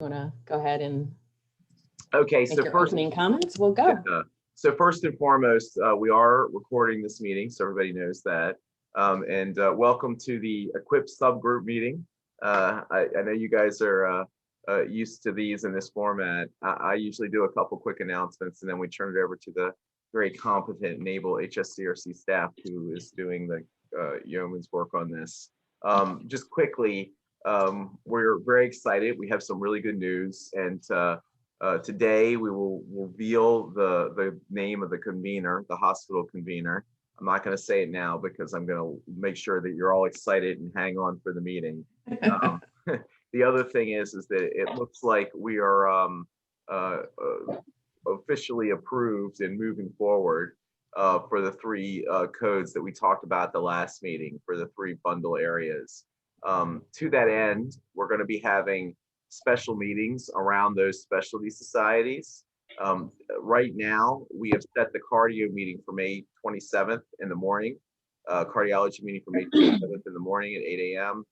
Want to go ahead and Okay, make your opening comments? We'll go. So first and foremost, we are recording this meeting, so everybody knows that. Welcome to the EQIP subgroup meeting. I know you guys are used to these in this format. I usually do a couple quick announcements, and then we turn it over to the very competent and able HSCRC staff who is doing the yeoman's work on this. Just quickly, we're very excited. We have some really good news, and today we will reveal the name of the convener, the hospital convener. I'm not going to say it now because I'm going to make sure that you're all excited and hang on for the meeting. The other thing is that it looks like we are officially approved and moving forward for the three codes that we talked about at the last meeting for the three bundle areas. To that end, we're going to be having special meetings around those specialty societies. Right now, we have set the cardio meeting for May 27th in the morning, cardiology meeting for May 27th in the morning at 8 a.m.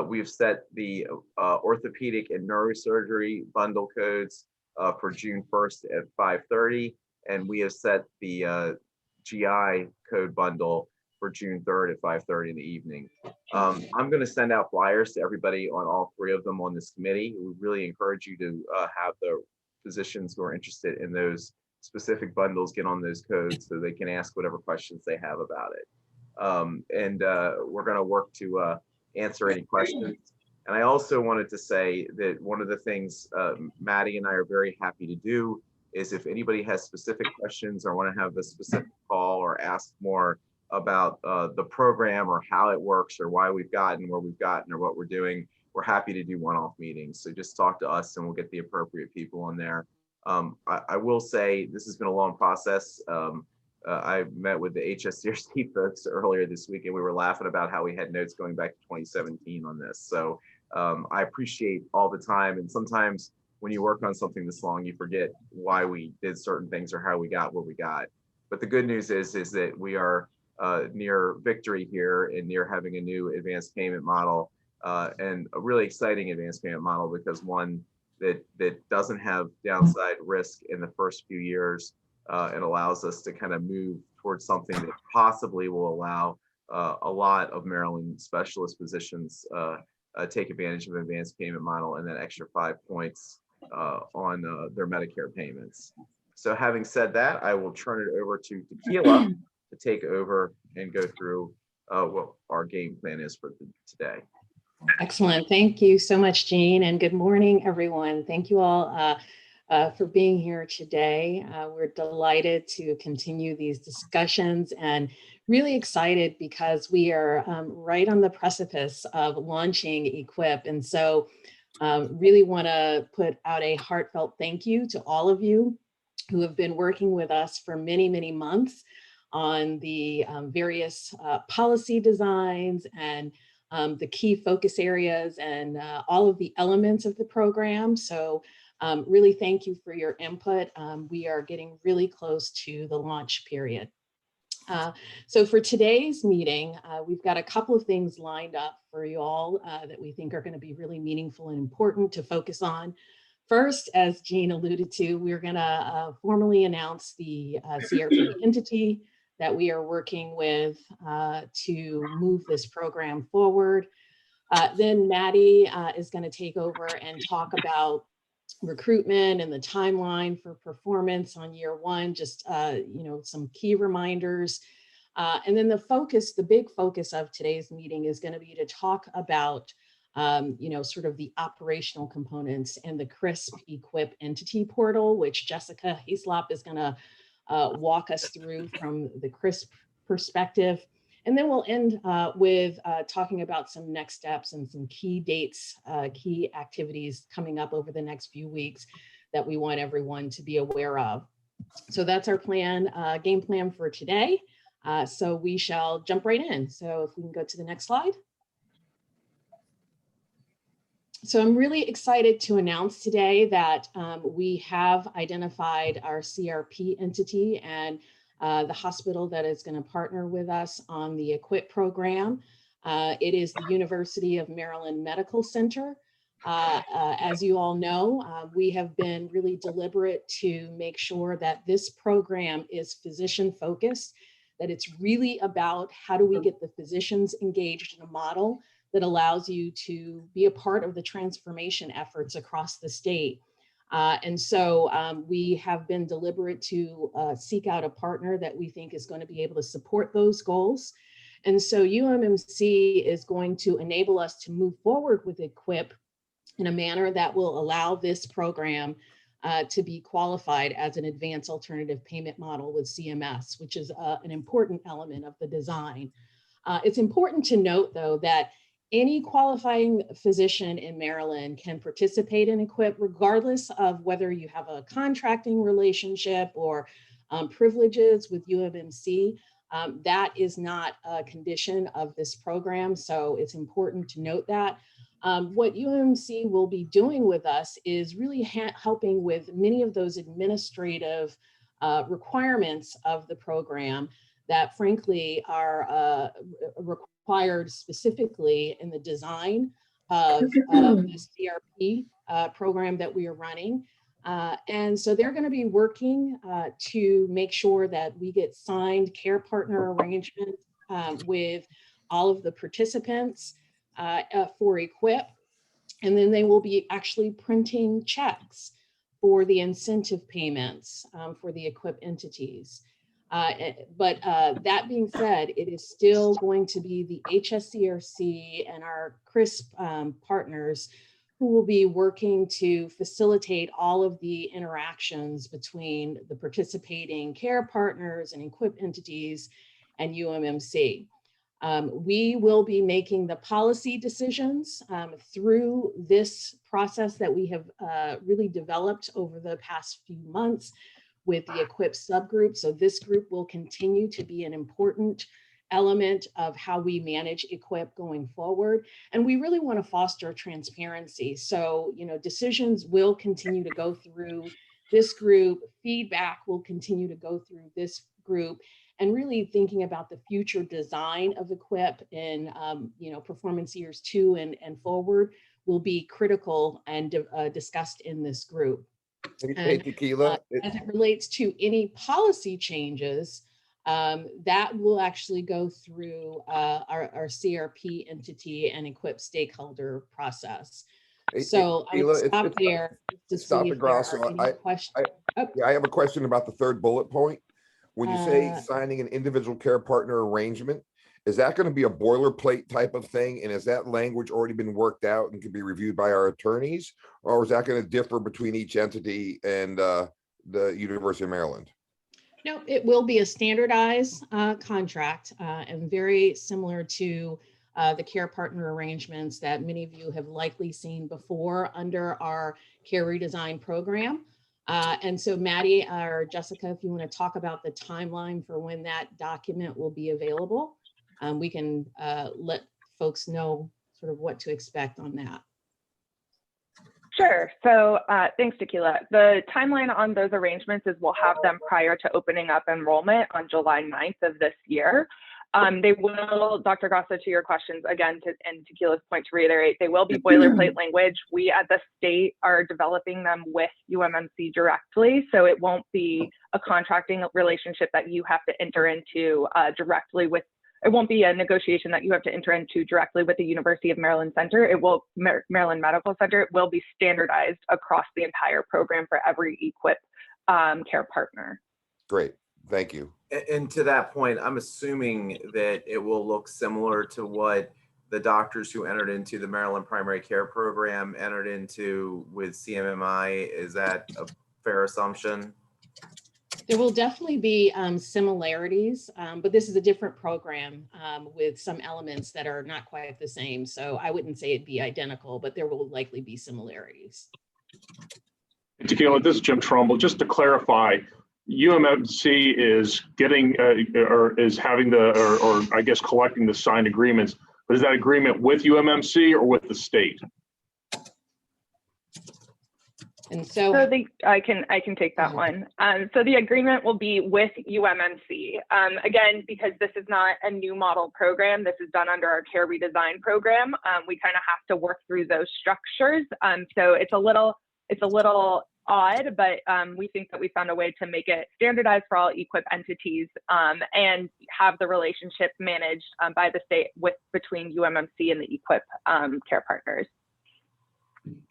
We have set the orthopedic and neurosurgery bundle codes for June 1st at 5:30, and we have set the GI code bundle for June 3rd at 5:30 in the evening. I'm going to send out flyers to everybody on all three of them on this committee. We really encourage you to have the physicians who are interested in those specific bundles get on those codes so they can ask whatever questions they have about it. We're going to work to answer any questions. And I also wanted to say that one of the things Maddie and I are very happy to do is if anybody has specific questions or want to have a specific call or ask more about the program or how it works or why we've gotten where we've gotten or what we're doing, we're happy to do one-off meetings. So just talk to us and we'll get the appropriate people on there. I will say this has been a long process. I met with the HSCRC folks earlier this week and we were laughing about how we had notes going back to 2017 on this. So I appreciate all the time. And sometimes when you work on something this long, you forget why we did certain things or how we got where we got. But the good news is that we are near victory here and near having a new advanced payment model and a really exciting advanced payment model because one that doesn't have downside risk in the first few years. It allows us to kind of move towards something that possibly will allow a lot of Maryland specialist physicians take advantage of an advanced payment model and that extra 5 points on their Medicare payments. So having said that, I will turn it over to Tequila to take over and go through what our game plan is for today. Excellent. Thank you so much, Jean, and good morning, everyone. Thank you all for being here today. We're delighted to continue these discussions and really excited because we are right on the precipice of launching EQIP. And so really want to put out a heartfelt thank you to all of you who have been working with us for many, many months on the various policy designs and the key focus areas and all of the elements of the program. So really thank you for your input. We are getting really close to the launch period. So for today's meeting, we've got a couple of things lined up for you all that we think are going to be really meaningful and important to focus on. First, as Jean alluded to, we're going to formally announce the CRP entity that we are working with to move this program forward. Then Maddie is going to take over and talk about recruitment and the timeline for performance on year one, just some key reminders. And then the big focus of today's meeting is going to be to talk about sort of the operational components and the CRISP EQIP Entity Portal, which Jessica Heaslop is going to walk us through from the CRISP perspective. And then we'll end with talking about some next steps and some key dates, key activities coming up over the next few weeks that we want everyone to be aware of. So that's our game plan for today. So we shall jump right in. So if we can go to the next slide. So I'm really excited to announce today that we have identified our CRP entity and the hospital that is going to partner with us on the EQIP program. It is the University of Maryland Medical Center. As you all know, we have been really deliberate to make sure that this program is physician focused, that it's really about how do we get the physicians engaged in a model that allows you to be a part of the transformation efforts across the state. And so we have been deliberate to seek out a partner that we think is going to be able to support those goals. And so UMMC is going to enable us to move forward with EQIP in a manner that will allow this program to be qualified as an advanced alternative payment model with CMS, which is an important element of the design. It's important to note, though, that any qualifying physician in Maryland can participate in EQIP regardless of whether you have a contracting relationship or privileges with UMMC. That is not a condition of this program, so it's important to note that. What UMMC will be doing with us is really helping with many of those administrative requirements of the program that frankly are required specifically in the design of the CRP program that we are running. And so they're going to be working to make sure that we get signed care partner arrangements with all of the participants for EQIP. And then they will be actually printing checks for the incentive payments for the EQIP entities. But that being said, it is still going to be the HSCRC and our CRISP partners who will be working to facilitate all of the interactions between the participating care partners and EQIP entities and UMMC. We will be making the policy decisions through this process that we have really developed over the past few months with the EQIP subgroup. So this group will continue to be an important element of how we manage EQIP going forward. And we really want to foster transparency. So, you know, decisions will continue to go through this group, feedback will continue to go through this group, and really thinking about the future design of EQIP in, you know, performance years 2 and forward will be critical and discussed in this group. Hey, Tequila. As it relates to any policy changes, that will actually go through our CRP entity and EQIP stakeholder process. So I would stop there to see if there are any questions. Yeah, I have a question about the third bullet point. When you say signing an individual care partner arrangement, is that going to be a boilerplate type of thing? And has that language already been worked out and can be reviewed by our attorneys? Or is that going to differ between each entity and the University of Maryland? No, it will be a standardized contract and very similar to the care partner arrangements that many of you have likely seen before under our care redesign program. And so Maddie or Jessica, if you want to talk about the timeline for when that document will be available, we can let folks know sort of what to expect on that. Sure. So thanks, Tequila. The timeline on those arrangements is we'll have them prior to opening up enrollment on July 9th of this year. They will, Dr. Grasso, to your questions, again, and Tequila's point to reiterate, they will be boilerplate language. We at the state are developing them with UMMC directly, so it won't be a contracting relationship that you have to enter into directly with. It won't be a negotiation that you have to enter into directly with the University of Maryland Center. It will, Maryland Medical Center, it will be standardized across the entire program for every EQIP care partner. Great, thank you. And to that point, I'm assuming that it will look similar to what the doctors who entered into the Maryland Primary Care Program entered into with CMMI. Is that a fair assumption? There will definitely be similarities, but this is a different program with some elements that are not quite the same. So I wouldn't say it'd be identical, but there will likely be similarities. Tequila, this is Jim Trumbull. Just to clarify, UMMC is getting or is having the or I guess collecting the signed agreements, but is that agreement with UMMC or with the state? And so, I can take that one. So the agreement will be with UMMC. Again, because this is not a new model program, this is done under our care redesign program. We kind of have to work through those structures. So it's a little odd, but we think that we found a way to make it standardized for all EQIP entities and have the relationship managed by the state between UMMC and the EQIP care partners.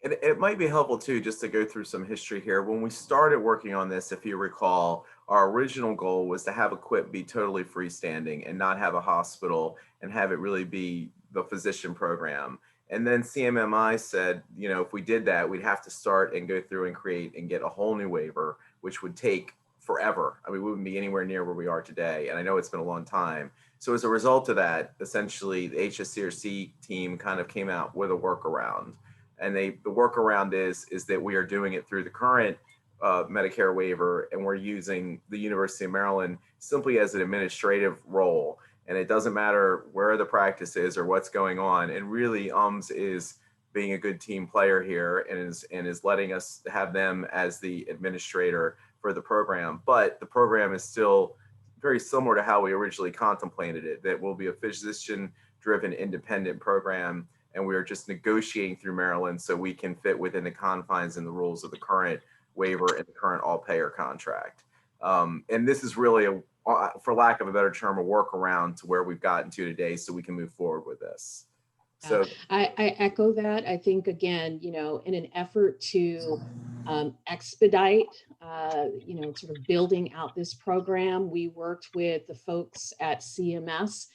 And it might be helpful too, just to go through some history here. When we started working on this, if you recall, our original goal was to have EQIP be totally freestanding and not have a hospital and have it really be the physician program. And then CMMI said, you know, if we did that, we'd have to start and go through and create and get a whole new waiver, which would take forever. I mean, we wouldn't be anywhere near where we are today. And I know it's been a long time. So as a result of that, essentially the HSCRC team kind of came out with a workaround. And the workaround is that we are doing it through the current Medicare waiver, and we're using the University of Maryland simply as an administrative role. And it doesn't matter where the practice is or what's going on. And really, UMMS is being a good team player here and is letting us have them as the administrator for the program. But the program is still very similar to how we originally contemplated it, that will be a physician-driven independent program. And we are just negotiating through Maryland so we can fit within the confines and the rules of the current waiver and the current all-payer contract. And this is really, for lack of a better term, a workaround to where we've gotten to today so we can move forward with this. So I echo that. I think, again, you know, in an effort to expedite, you know, sort of building out this program, we worked with the folks at CMS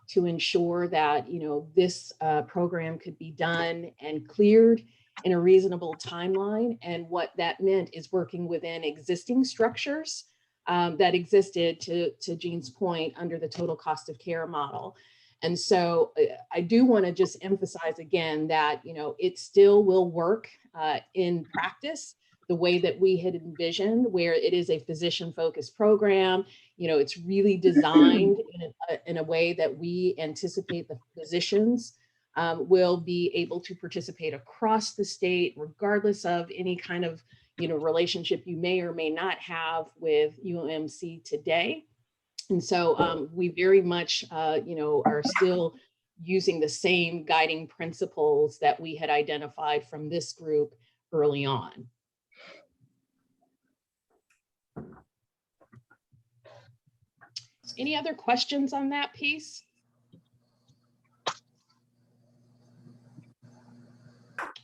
to ensure that, you know, this program could be done and cleared in a reasonable timeline. And what that meant is working within existing structures that existed, to Jean's point, under the total cost of care model. And so I do want to just emphasize again that, you know, it still will work in practice the way that we had envisioned, where it is a physician-focused program. You know, it's really designed in a way that we anticipate the physicians will be able to participate across the state, regardless of any kind of, you know, relationship you may or may not have with UMMC today. And so we very much, you know, are still using the same guiding principles that we had identified from this group early on. Any other questions on that piece?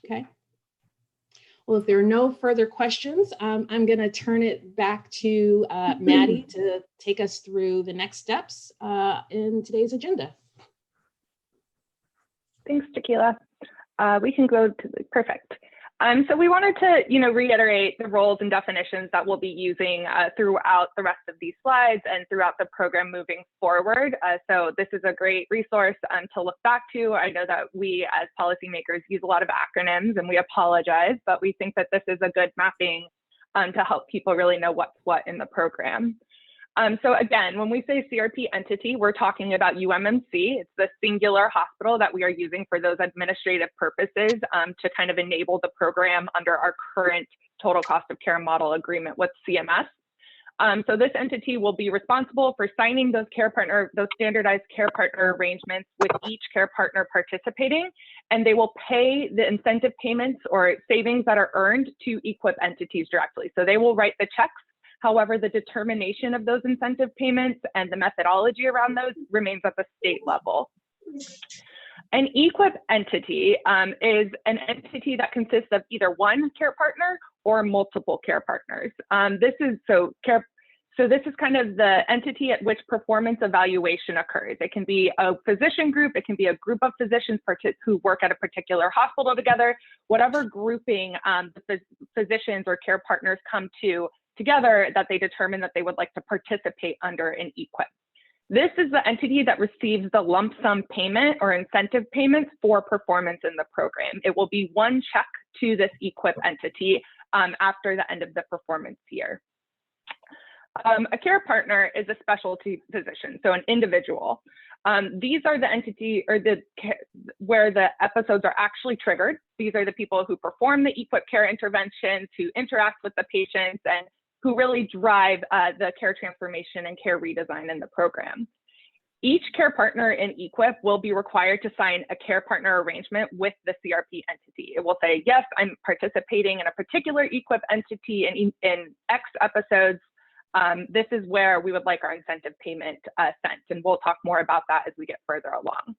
Okay. Well, if there are no further questions, I'm going to turn it back to Maddie to take us through the next steps in today's agenda. Thanks, Tequila. We can go to the perfect. So we wanted to, you know, reiterate the roles and definitions that we'll be using throughout the rest of these slides and throughout the program moving forward. So this is a great resource to look back to. I know that we as policymakers use a lot of acronyms, and we apologize, but we think that this is a good mapping to help people really know what's what in the program. So again, when we say CRP entity, we're talking about UMMC. It's the singular hospital that we are using for those administrative purposes to kind of enable the program under our current total cost of care model agreement with CMS. So this entity will be responsible for signing those standardized care partner arrangements with each care partner participating, and they will pay the incentive payments or savings that are earned to EQIP entities directly. So they will write the checks. However, the determination of those incentive payments and the methodology around those remains at the state level. An EQIP entity is an entity that consists of either one care partner or multiple care partners. This is kind of the entity at which performance evaluation occurs. It can be a physician group, it can be a group of physicians who work at a particular hospital together. Whatever grouping the physicians or care partners come together that they determine that they would like to participate under an EQIP. This is the entity that receives the lump sum payment or incentive payments for performance in the program. It will be one check to this EQIP entity after the end of the performance year. A care partner is a specialty physician, so an individual. These are the entity or where the episodes are actually triggered. These are the people who perform the EQIP care interventions, who interact with the patients, and who really drive the care transformation and care redesign in the program. Each care partner in EQIP will be required to sign a care partner arrangement with the CRP entity. It will say, yes, I'm participating in a particular EQIP entity in X episodes. This is where we would like our incentive payment sent, and we'll talk more about that as we get further along.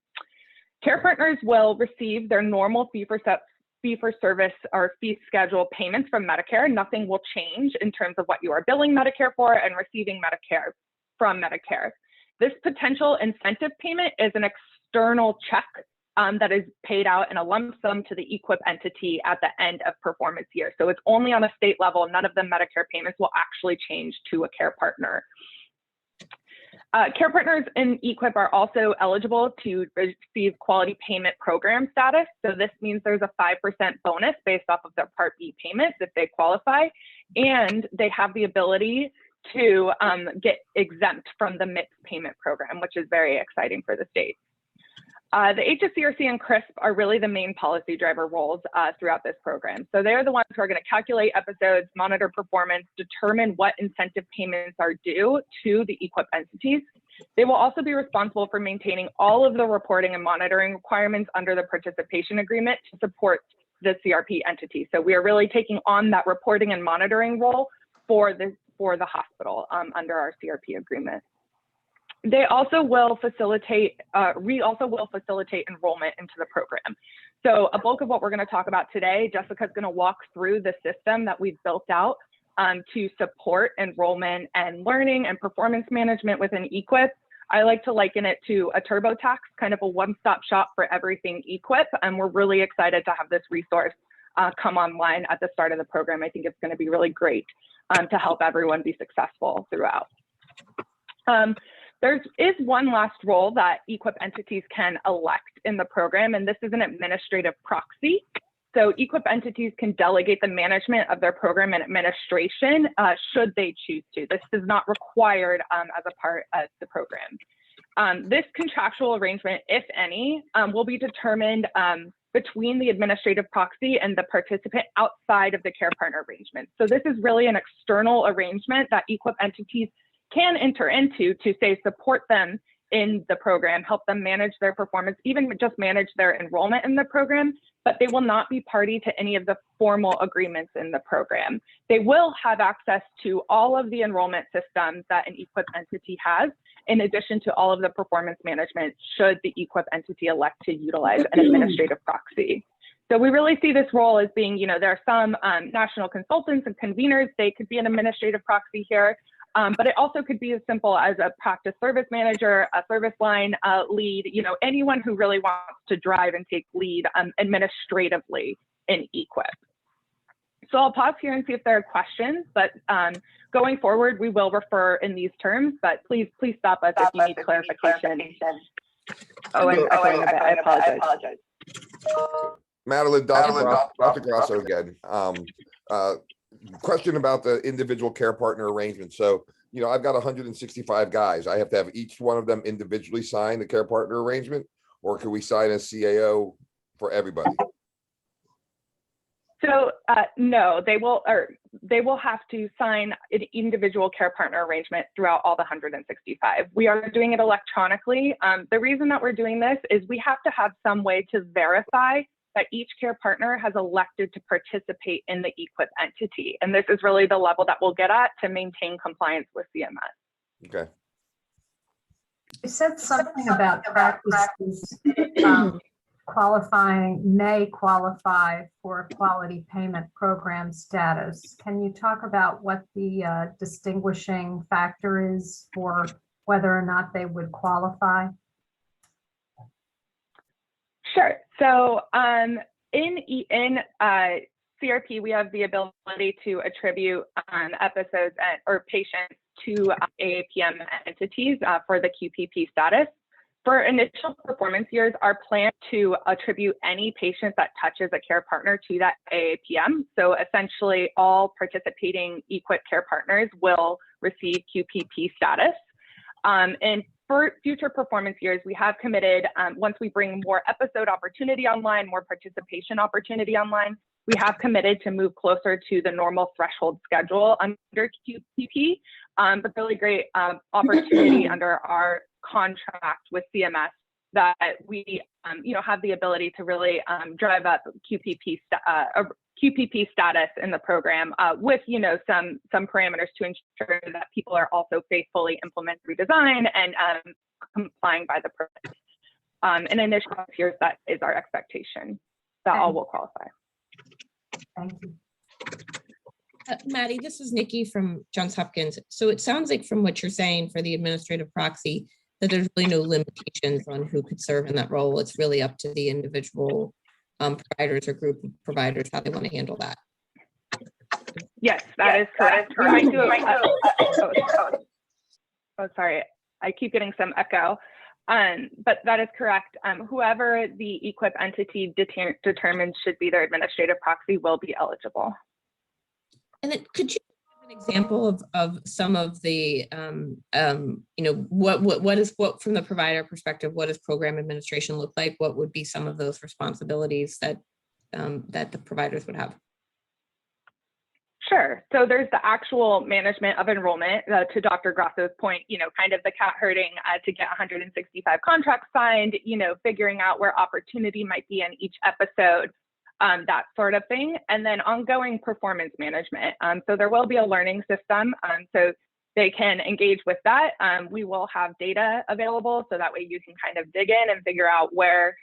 Care partners will receive their normal fee-for-service or fee schedule payments from Medicare. Nothing will change in terms of what you are billing Medicare for and receiving Medicare from Medicare. This potential incentive payment is an external check that is paid out in a lump sum to the EQIP entity at the end of performance year. So it's only on a state level. None of the Medicare payments will actually change to a care partner. Care partners in EQIP are also eligible to receive quality payment program status. So this means there's a 5% bonus based off of their Part B payments if they qualify, and they have the ability to get exempt from the MIPS payment program, which is very exciting for the state. The HSCRC and CRISP are really the main policy driver roles throughout this program. So they're the ones who are going to calculate episodes, monitor performance, determine what incentive payments are due to the EQIP entities. They will also be responsible for maintaining all of the reporting and monitoring requirements under the participation agreement to support the CRP entity. So we are really taking on that reporting and monitoring role for the hospital under our CRP agreement. They also will facilitate, enrollment into the program. So a bulk of what we're going to talk about today, Jessica's going to walk through the system that we've built out to support enrollment and learning and performance management within EQIP. I like to liken it to a TurboTax, kind of a one-stop shop for everything EQIP, and we're really excited to have this resource come online at the start of the program. I think it's going to be really great to help everyone be successful throughout. There is one last role that EQIP entities can elect in the program, and this is an administrative proxy. So EQIP entities can delegate the management of their program and administration should they choose to. This is not required as a part of the program. This contractual arrangement, if any, will be determined between the administrative proxy and the participant outside of the care partner arrangement. So this is really an external arrangement that EQIP entities can enter into to say support them in the program, help them manage their performance, even just manage their enrollment in the program, but they will not be party to any of the formal agreements in the program. They will have access to all of the enrollment systems that an EQIP entity has, in addition to all of the performance management should the EQIP entity elect to utilize an administrative proxy. So we really see this role as being, there are some national consultants and conveners, they could be an administrative proxy here. But it also could be as simple as a practice service manager, a service line lead, anyone who really wants to drive and take lead administratively in EQIP. So I'll pause here and see if there are questions, but going forward, we will refer in these terms, but please stop us if you need clarification. I apologize. Madeline, Dr. Grasso again. Question about the individual care partner arrangement. So, I've got 165 guys. I have to have each one of them individually sign the care partner arrangement, or can we sign a CAO for everybody? So no, they will have to sign an individual care partner arrangement throughout all the 165. We are doing it electronically. The reason that we're doing this is we have to have some way to verify that each care partner has elected to participate in the EQIP entity. And this is really the level that we'll get at to maintain compliance with CMS. Okay. You said something about practices may qualify for quality payment program status. Can you talk about what the distinguishing factor is for whether or not they would qualify? Sure. So in CRP, we have the ability to attribute episodes or patients to AAPM entities for the QPP status. For initial performance years, our plan to attribute any patient that touches a care partner to that AAPM. So essentially all participating EQIP care partners will receive QPP status. And for future performance years, we have committed, once we bring more episode opportunity online, more participation opportunity online, we have committed to move closer to the normal threshold schedule under QPP, but really great opportunity under our contract with CMS that we have the ability to really drive up QPP status in the program with some parameters to ensure that people are also faithfully implementing redesign and complying by the permit. And initial years, that is our expectation that all will qualify. Thank you. Maddie, this is Nikki from Johns Hopkins. So it sounds like from what you're saying for the administrative proxy that there's really no limitations on who could serve in that role. It's really up to the individual providers or group of providers how they want to handle that. Yes, that is correct. We might do oh, sorry, I keep getting some echo. But that is correct. Whoever the EQIP entity determines should be their administrative proxy will be eligible. And then could you give an example of some of the, what from the provider perspective, what does program administration look like? What would be some of those responsibilities that that the providers would have? Sure. So there's the actual management of enrollment, to Dr. Grasso's point, kind of the cat herding to get 165 contracts signed, figuring out where opportunity might be in each episode, that sort of thing. And then ongoing performance management. So there will be a learning system. So they can engage with that. We will have data available so that way you can kind of dig in and figure out where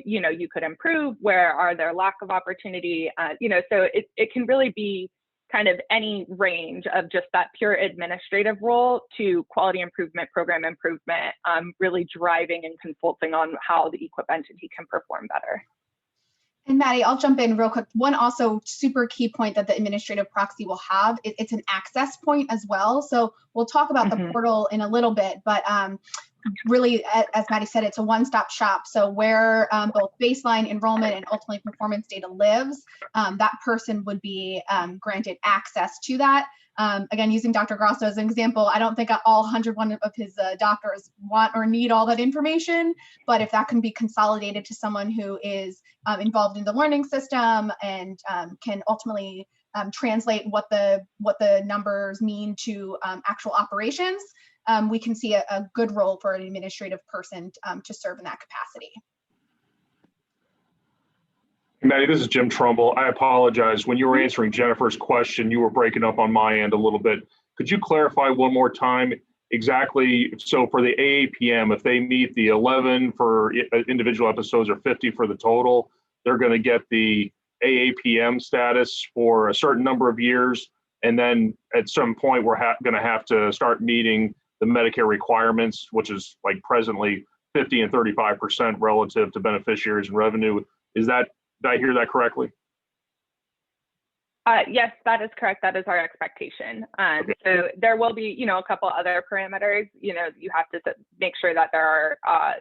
you could improve, where are there lack of opportunity, so it can really be kind of any range of just that pure administrative role to quality improvement, program improvement, really driving and consulting on how the EQIP entity can perform better. And Maddie, I'll jump in real quick. One also super key point that the administrative proxy will have, it's an access point as well. So we'll talk about the portal in a little bit, but really, as Maddie said, it's a one-stop shop. So where both baseline enrollment and ultimately performance data lives, that person would be granted access to that. Again, using Dr. Grasso as an example, I don't think all 101 of his doctors want or need all that information, but if that can be consolidated to someone who is involved in the learning system and can ultimately translate what the numbers mean to actual operations, we can see a good role for an administrative person to serve in that capacity. Maddie, this is Jim Trumbull. I apologize. When you were answering Jennifer's question, you were breaking up on my end a little bit. Could you clarify one more time exactly? So for the AAPM, if they meet the 11 for individual episodes or 50 for the total, they're going to get the AAPM status for a certain number of years. And then at some point, we're going to have to start meeting the Medicare requirements, which is like presently 50 and 35% relative to beneficiaries and revenue. Is that, did I hear that correctly? Yes, that is correct. That is our expectation. Okay. So there will be, a couple other parameters. You have to make sure that there are,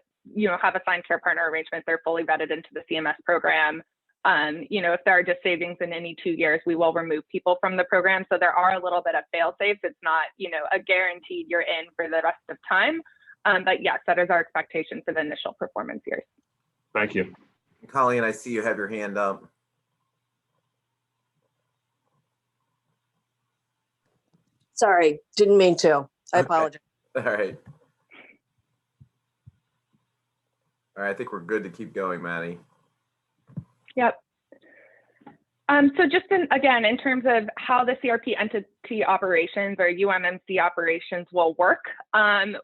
have assigned care partner arrangements. They're fully vetted into the CMS program. If there are just savings in any 2 years, we will remove people from the program. So there are a little bit of fail safes. It's not, a guaranteed you're in for the rest of time. But yes, that is our expectation for the initial performance years. Thank you. Colleen, I see you have your hand up. Sorry, didn't mean to. I apologize. All right. All right, I think we're good to keep going, Maddie. Yep. So just again, in terms of how the CRP entity operations or UMMC operations will work,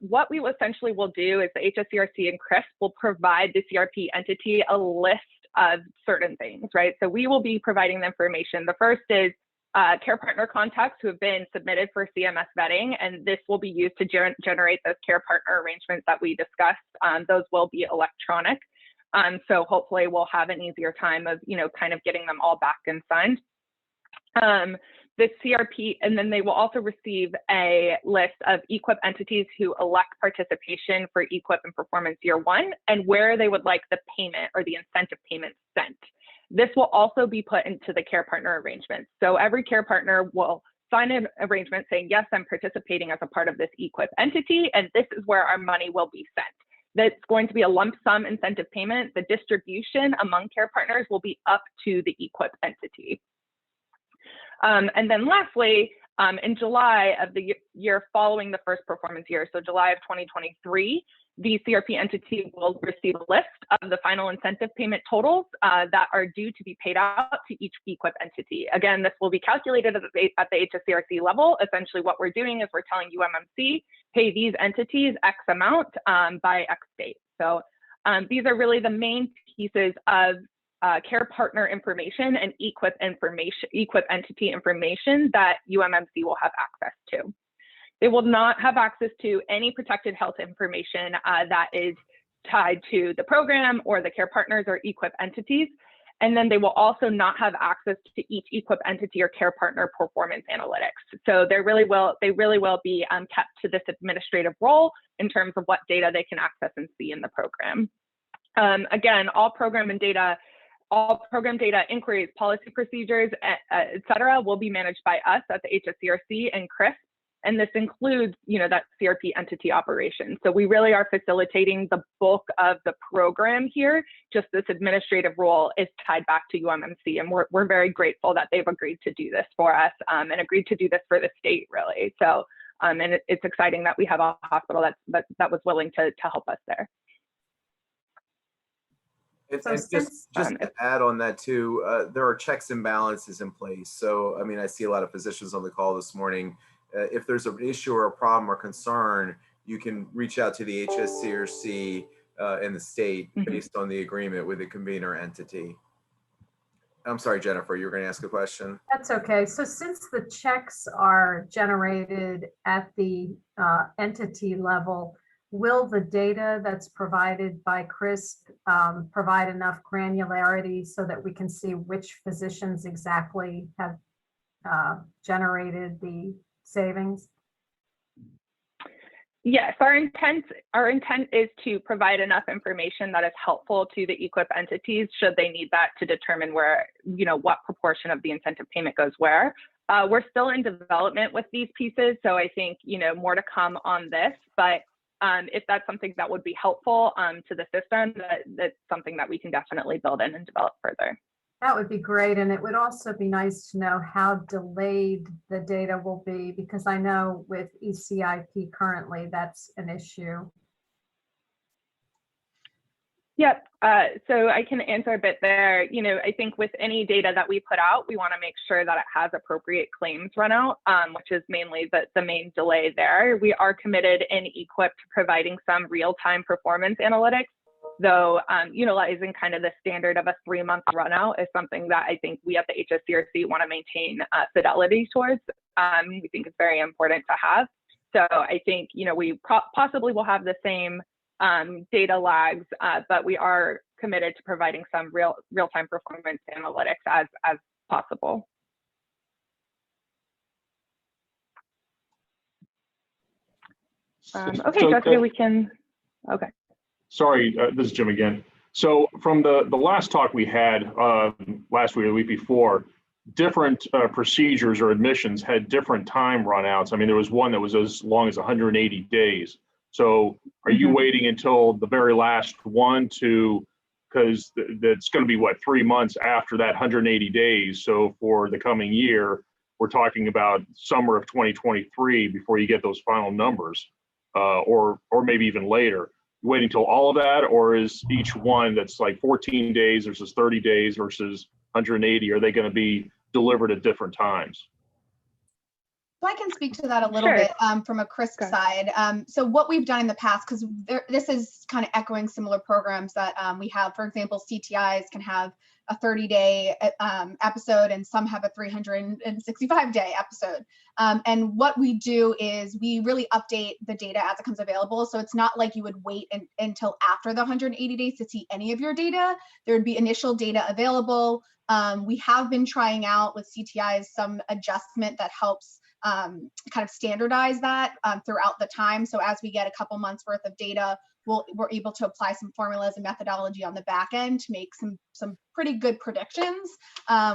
what we essentially will do is the HSCRC and CRISP will provide the CRP entity a list of certain things, right? So we will be providing the information. The first is care partner contacts who have been submitted for CMS vetting, and this will be used to generate those care partner arrangements that we discussed. Those will be electronic. So hopefully we'll have an easier time of, kind of getting them all back and signed. The CRP, and then they will also receive a list of EQIP entities who elect participation for EQIP in performance year 1 and where they would like the payment or the incentive payment sent. This will also be put into the care partner arrangements. So every care partner will sign an arrangement saying, yes, I'm participating as a part of this EQIP entity, and this is where our money will be sent. That's going to be a lump sum incentive payment. The distribution among care partners will be up to the EQIP entity. And then lastly, in July of the year following the first performance year, so July of 2023, the CRP entity will receive a list of the final incentive payment totals that are due to be paid out to each EQIP entity. Again, this will be calculated at the HSCRC level. Essentially what we're doing is we're telling UMMC, pay these entities X amount by X date. So these are really the main pieces of care partner information and EQIP entity information that UMMC will have access to. They will not have access to any protected health information that is tied to the program or the care partners or EQIP entities. And then they will also not have access to each EQIP entity or care partner performance analytics. So they really will be kept to this administrative role in terms of what data they can access and see in the program. Again, all program data, inquiries, policy procedures, et cetera, will be managed by us at the HSCRC and CRISP. And this includes, that CRP entity operation. So we really are facilitating the bulk of the program here. Just this administrative role is tied back to UMMC. And we're very grateful that they've agreed to do this for us and agreed to do this for the state, really. So, and it's exciting that we have a hospital that was willing to help us there. And just to add on that too, there are checks and balances in place. So, I mean, I see a lot of physicians on the call this morning. If there's an issue or a problem or concern, you can reach out to the HSCRC in the state based on the agreement with the convener entity. I'm sorry, Jennifer, you were going to ask a question. That's okay. So since the checks are generated at the entity level, will the data that's provided by CRISP provide enough granularity so that we can see which physicians exactly have generated the savings? Yes, our intent is to provide enough information that is helpful to the EQIP entities should they need that to determine where, what proportion of the incentive payment goes where. We're still in development with these pieces, so I think, more to come on this, but if that's something that would be helpful to the system, that's something that we can definitely build in and develop further. That would be great. And it would also be nice to know how delayed the data will be, because I know with EQIP currently, that's an issue. Yep. So I can answer a bit there. I think with any data that we put out, we want to make sure that it has appropriate claims run out, which is mainly the main delay there. We are committed in EQIP to providing some real-time performance analytics, though utilizing kind of the standard of a 3-month run out is something that I think we at the HSCRC want to maintain fidelity towards. We think it's very important to have. So I think, we possibly will have the same data lags, but we are committed to providing some real-time performance analytics as possible. Okay, Jessica, we can, okay. Sorry, this is Jim again. So from the last talk we had last week or the week before, different procedures or admissions had different time runouts. I mean, there was one that was as long as 180 days. So are you waiting until the very last one because that's going to be what, 3 months after that 180 days. So for the coming year, we're talking about summer of 2023 before you get those final numbers, or maybe even later. Waiting until all of that, or is each one that's like 14 days versus 30 days versus 180, are they going to be delivered at different times? So I can speak to that a little bit from a CRISP side. So what we've done in the past, because this is kind of echoing similar programs that we have, for example, CTIs can have a 30-day episode and some have a 365-day episode. And what we do is we really update the data as it comes available. So it's not like you would wait until after the 180 days to see any of your data. There would be initial data available. We have been trying out with CTIs some adjustment that helps kind of standardize that throughout the time. So as we get a couple months worth of data, we're able to apply some formulas and methodology on the back end to make some pretty good predictions,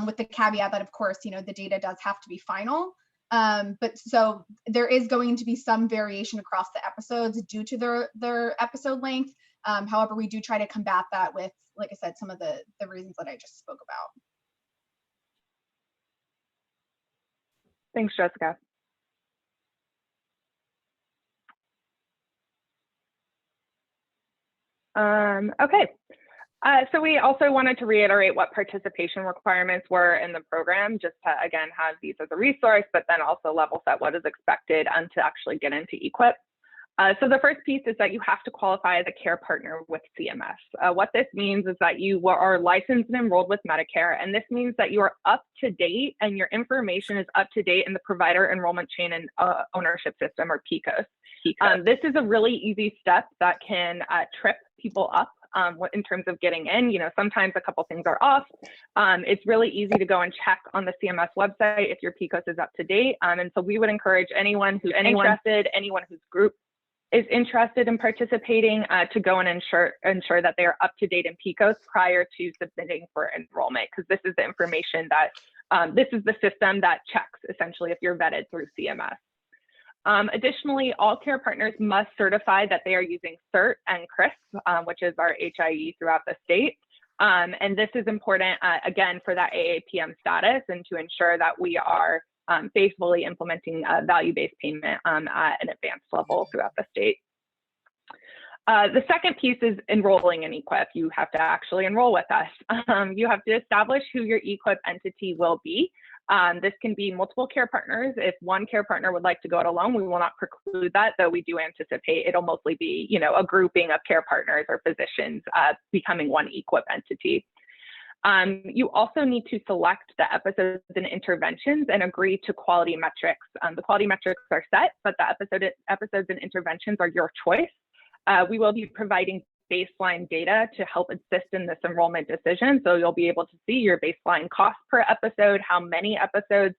with the caveat that, of course, the data does have to be final. But so there is going to be some variation across the episodes due to their episode length. However, we do try to combat that with, like I said, some of the reasons that I just spoke about. Thanks, Jessica. Okay. So we also wanted to reiterate what participation requirements were in the program, just to, again, have these as a resource, but then also level set what is expected to actually get into EQIP. So the first piece is that you have to qualify as a care partner with CMS. What this means is that you are licensed and enrolled with Medicare, and this means that you are up to date and your information is up to date in the provider enrollment chain and ownership system, or PECOS. This is a really easy step that can trip people up in terms of getting in. You know, sometimes a couple things are off. It's really easy to go and check on the CMS website if your PECOS is up to date. And so we would encourage anyone who's interested, anyone whose group is interested in participating to go and ensure that they are up to date in PECOS prior to submitting for enrollment, because this is the information that this is the system that checks essentially if you're vetted through CMS. Additionally, all care partners must certify that they are using CERT and CRISP, which is our HIE throughout the state. And this is important, again, for that AAPM status and to ensure that we are faithfully implementing value-based payment at an advanced level throughout the state. The second piece is enrolling in EQIP. You have to actually enroll with us. You have to establish who your EQIP entity will be. This can be multiple care partners. If one care partner would like to go it alone, we will not preclude that, though we do anticipate it'll mostly be, you know, a grouping of care partners or physicians becoming one EQIP entity. You also need to select the episodes and interventions and agree to quality metrics. The quality metrics are set, but the episodes and interventions are your choice. We will be providing baseline data to help assist in this enrollment decision. So you'll be able to see your baseline cost per episode, how many episodes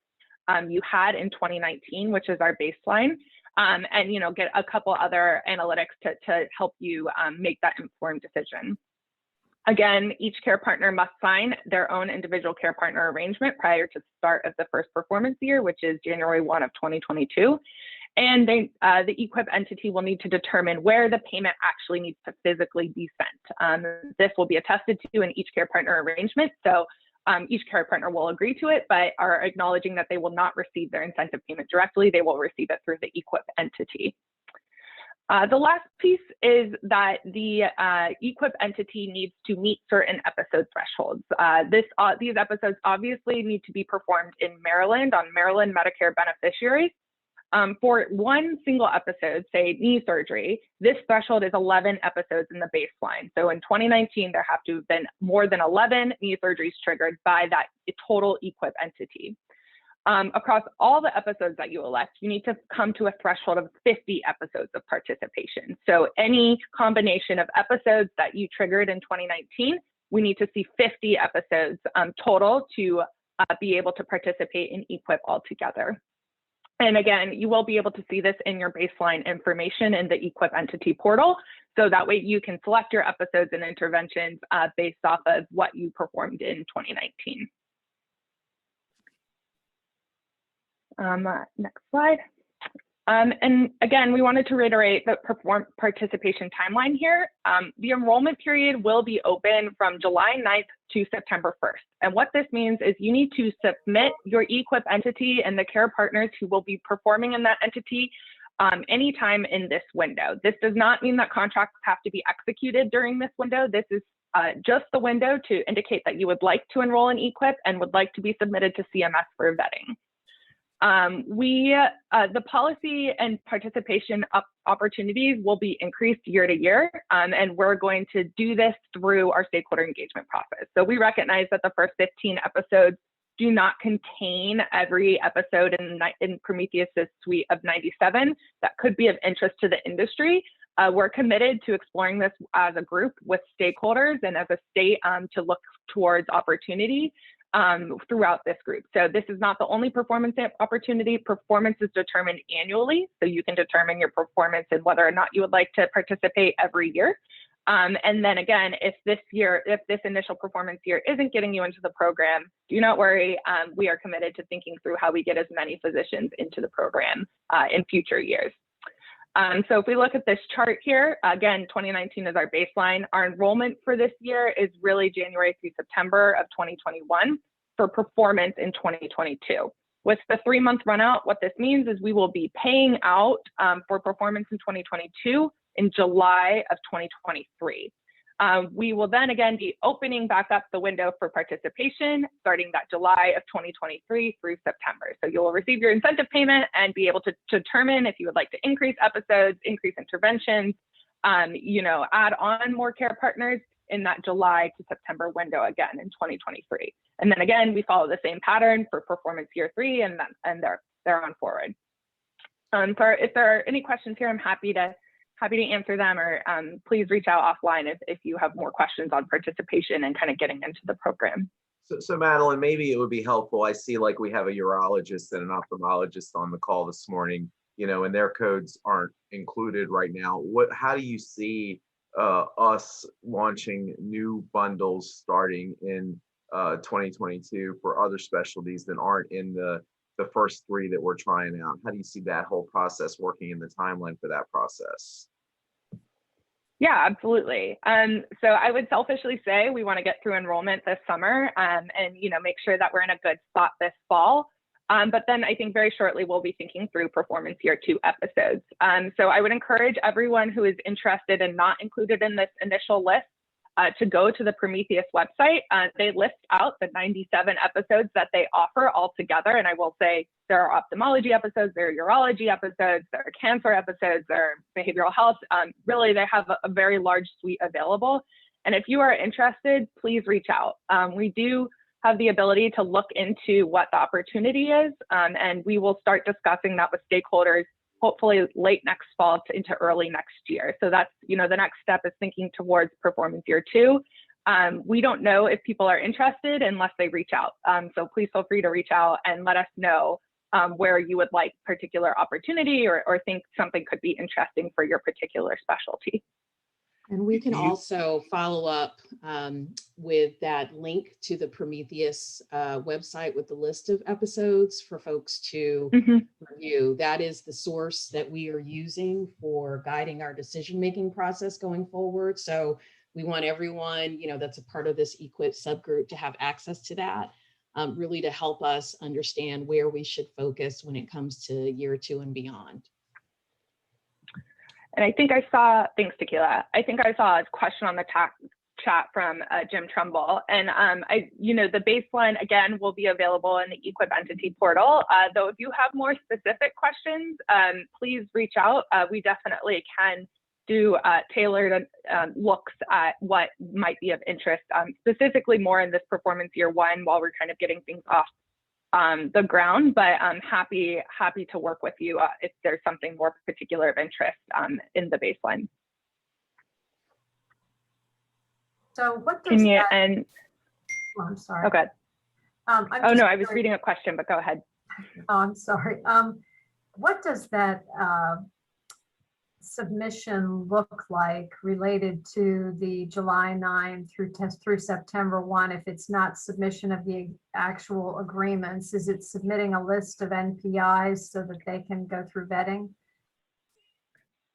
you had in 2019, which is our baseline, and, you know, get a couple other analytics to help you make that informed decision. Again, each care partner must sign their own individual care partner arrangement prior to the start of the first performance year, which is January 1 of 2022. And the EQIP entity will need to determine where the payment actually needs to physically be sent. This will be attested to in each care partner arrangement. So each care partner will agree to it, but are acknowledging that they will not receive their incentive payment directly. They will receive it through the EQIP entity. The last piece is that the EQIP entity needs to meet certain episode thresholds. These episodes obviously need to be performed in Maryland on Maryland Medicare beneficiaries. For one single episode, say knee surgery, this threshold is 11 episodes in the baseline. So in 2019, there have to have been more than 11 knee surgeries triggered by that total EQIP entity. Across all the episodes that you elect, you need to come to a threshold of 50 episodes of participation. So any combination of episodes that you triggered in 2019, we need to see 50 episodes total to be able to participate in EQIP altogether. And again, you will be able to see this in your baseline information in the EQIP Entity Portal. So that way you can select your episodes and interventions based off of what you performed in 2019. Next slide. And again, we wanted to reiterate the participation timeline here. The enrollment period will be open from July 9th to September 1st. And what this means is you need to submit your EQIP entity and the care partners who will be performing in that entity anytime in this window. This does not mean that contracts have to be executed during this window. This is just the window to indicate that you would like to enroll in EQIP and would like to be submitted to CMS for vetting. The policy and participation opportunities will be increased year to year, and we're going to do this through our stakeholder engagement process. So we recognize that the first 15 episodes do not contain every episode in Prometheus's suite of 97 that could be of interest to the industry. We're committed to exploring this as a group with stakeholders and as a state to look towards opportunity throughout this group. So this is not the only performance opportunity. Performance is determined annually, so you can determine your performance and whether or not you would like to participate every year. And then again, if this initial performance year isn't getting you into the program, do not worry. We are committed to thinking through how we get as many physicians into the program in future years. So if we look at this chart here, again, 2019 is our baseline. Our enrollment for this year is really January through September of 2021 for performance in 2022. With the 3-month run out, what this means is we will be paying out for performance in 2022 in July of 2023. We will then again be opening back up the window for participation starting that July of 2023 through September. So you'll receive your incentive payment and be able to determine if you would like to increase episodes, increase interventions, add on more care partners in that July to September window again in 2023. And then again, we follow the same pattern for performance year 3 and they're on forward. If there are any questions here, I'm happy to answer them, or please reach out offline if you have more questions on participation and kind of getting into the program. So Madeline, maybe it would be helpful. I see like we have a urologist and an ophthalmologist on the call this morning, and their codes aren't included right now. How do you see us launching new bundles starting in 2022 for other specialties that aren't in the first 3 that we're trying out? How do you see that whole process working in the timeline for that process? Yeah, absolutely. So I would selfishly say we want to get through enrollment this summer and make sure that we're in a good spot this fall. But then I think very shortly we'll be thinking through performance year 2 episodes. So I would encourage everyone who is interested and not included in this initial list to go to the Prometheus website. They list out the 97 episodes that they offer all together. And I will say there are ophthalmology episodes, there are urology episodes, there are cancer episodes, there are behavioral health. Really, they have a very large suite available. And if you are interested, please reach out. We do have the ability to look into what the opportunity is, and we will start discussing that with stakeholders hopefully late next fall into early next year. So that's, the next step is thinking towards performance year 2. We don't know if people are interested unless they reach out. So please feel free to reach out and let us know where you would like particular opportunity or think something could be interesting for your particular specialty. And we can also follow up with that link to the Prometheus website with the list of episodes for folks to review. That is the source that we are using for guiding our decision-making process going forward. So we want everyone, that's a part of this EQIP subgroup to have access to that, really to help us understand where we should focus when it comes to year 2 and beyond. And I think I saw, thanks, Tequila. I think I saw a question on the chat from Jim Trumbull. And the baseline, again, will be available in the EQIP Entity Portal. Though if you have more specific questions, please reach out. We definitely can do tailored looks at what might be of interest, specifically more in this performance year 1 while we're kind of getting things off the ground, but I'm happy to work with you if there's something more particular of interest in the baseline. So what does I'm sorry. Okay. I was reading a question, but go ahead. Oh, I'm sorry. What does that submission look like related to the July 9 through September 1? If it's not submission of the actual agreements, is it submitting a list of NPIs so that they can go through vetting?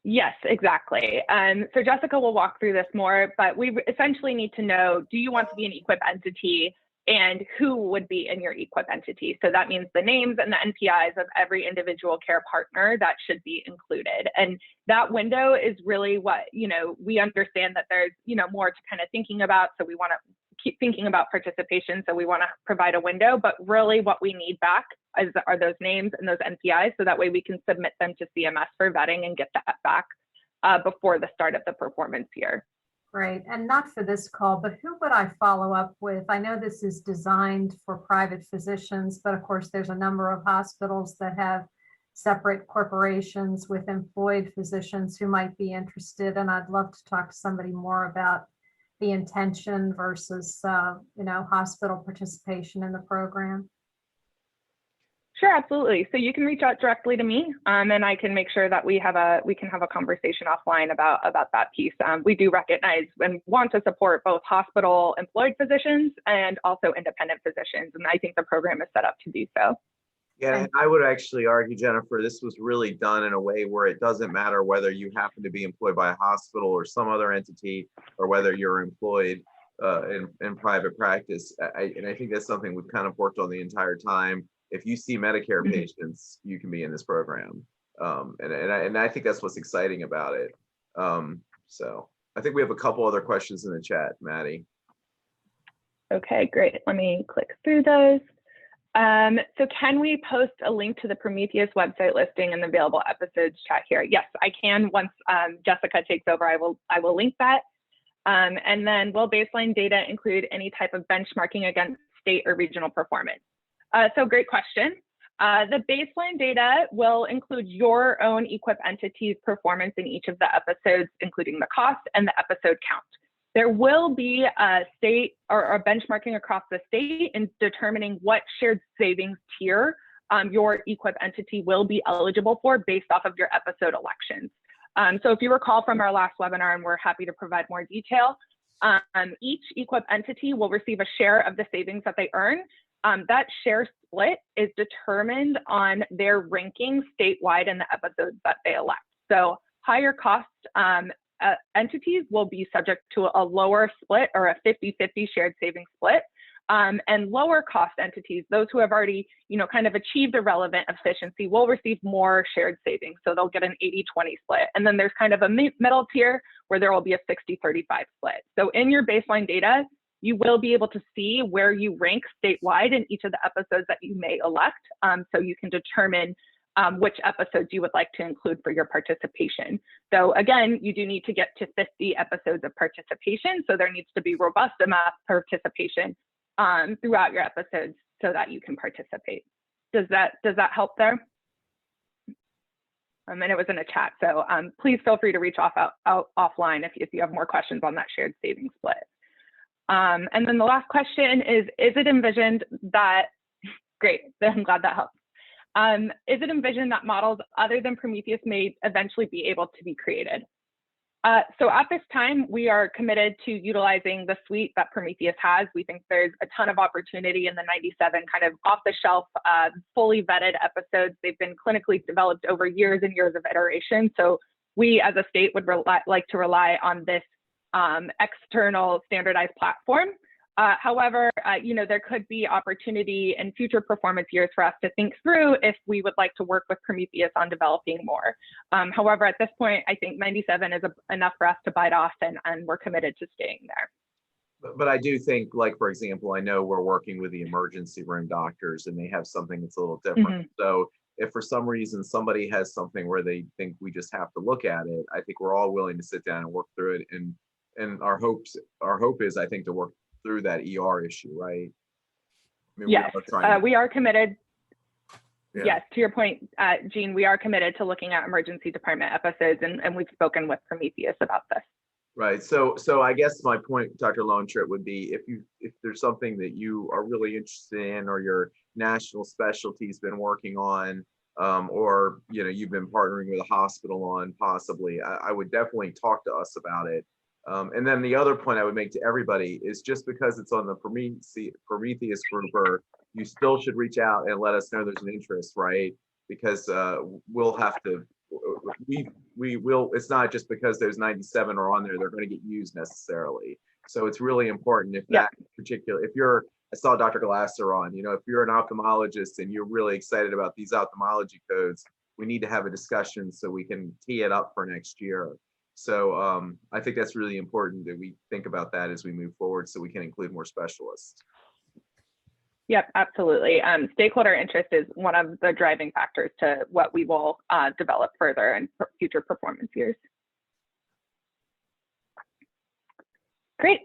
Yes, exactly. So Jessica will walk through this more, but we essentially need to know, do you want to be an EQIP entity and who would be in your EQIP entity? So that means the names and the NPIs of every individual care partner that should be included. And that window is really what, we understand that there's, more to kind of thinking about. So we want to keep thinking about participation. So we want to provide a window, but really what we need back are those names and those NPIs. So that way we can submit them to CMS for vetting and get that back before the start of the performance year. Great. And not for this call, but who would I follow up with? I know this is designed for private physicians, but of course there's a number of hospitals that have separate corporations with employed physicians who might be interested. And I'd love to talk to somebody more about the intention versus, hospital participation in the program. Sure, absolutely. So you can reach out directly to me, and I can make sure that we can have a conversation offline about that piece. We do recognize and want to support both hospital employed physicians and also independent physicians, and I think the program is set up to do so. Yeah, and I would actually argue, Jennifer, this was really done in a way where it doesn't matter whether you happen to be employed by a hospital or some other entity, or whether you're employed in private practice. And I think that's something we've kind of worked on the entire time. If you see Medicare patients, you can be in this program. And I think that's what's exciting about it. So I think we have a couple other questions in the chat, Maddie. Okay, great. Let me click through those. So can we post a link to the Prometheus website listing and the available episodes chat here? Yes, I can. Once Jessica takes over, I will link that. And then will baseline data include any type of benchmarking against state or regional performance? So great question. The baseline data will include your own EQIP entity's performance in each of the episodes, including the cost and the episode count. There will be a state or benchmarking across the state in determining what shared savings tier your EQIP entity will be eligible for based off of your episode elections. So if you recall from our last webinar, and we're happy to provide more detail, each EQIP entity will receive a share of the savings that they earn. That share split is determined on their ranking statewide in the episodes that they elect. So higher cost entities will be subject to a lower split or a 50-50 shared savings split. And lower cost entities, those who have already, kind of achieved a relevant efficiency, will receive more shared savings. So they'll get an 80-20 split. And then there's kind of a middle tier where there will be a 60-35 split. So in your baseline data, you will be able to see where you rank statewide in each of the episodes that you may elect. So you can determine which episodes you would like to include for your participation. So again, you do need to get to 50 episodes of participation. So there needs to be robust amount of participation throughout your episodes so that you can participate. Does that help there? And it was in a chat, so please feel free to reach offline if you have more questions on that shared savings split. And then the last question is it envisioned that, great, I'm glad that helps. Is it envisioned that models other than Prometheus may eventually be able to be created? So at this time, we are committed to utilizing the suite that Prometheus has. We think there's a ton of opportunity in the 97 kind of off-the-shelf, fully vetted episodes. They've been clinically developed over years and years of iteration. So we as a state would like to rely on this external standardized platform. However, there could be opportunity in future performance years for us to think through if we would like to work with Prometheus on developing more. However, at this point, I think 97 is enough for us to bite off, and we're committed to staying there. But I do think, like, for example, I know we're working with the emergency room doctors and they have something that's a little different. So if for some reason somebody has something where they think we just have to look at it, I think we're all willing to sit down and work through it. And our hope is, I think, to work through that ER issue, right? I mean, yes, we are committed. Yeah. Yes, to your point, Jean, we are committed to looking at emergency department episodes, and we've spoken with Prometheus about this. Right. So I guess my point, Dr. Lowentritt, would be if there's something that you are really interested in, or your national specialty's been working on, or you've been partnering with a hospital on, possibly, I would definitely talk to us about it. And then the other point I would make to everybody is, just because it's on the Prometheus group, you still should reach out and let us know there's an interest, right? Because we'll have to, we will, it's not just because there's 97 are on there, they're going to get used necessarily. So it's really important if that particular, I saw Dr. Glasser on, if you're an ophthalmologist and you're really excited about these ophthalmology codes, we need to have a discussion so we can tee it up for next year. So I think that's really important that we think about that as we move forward, so we can include more specialists. Yep, absolutely. Stakeholder interest is one of the driving factors to what we will develop further in future performance years. Great.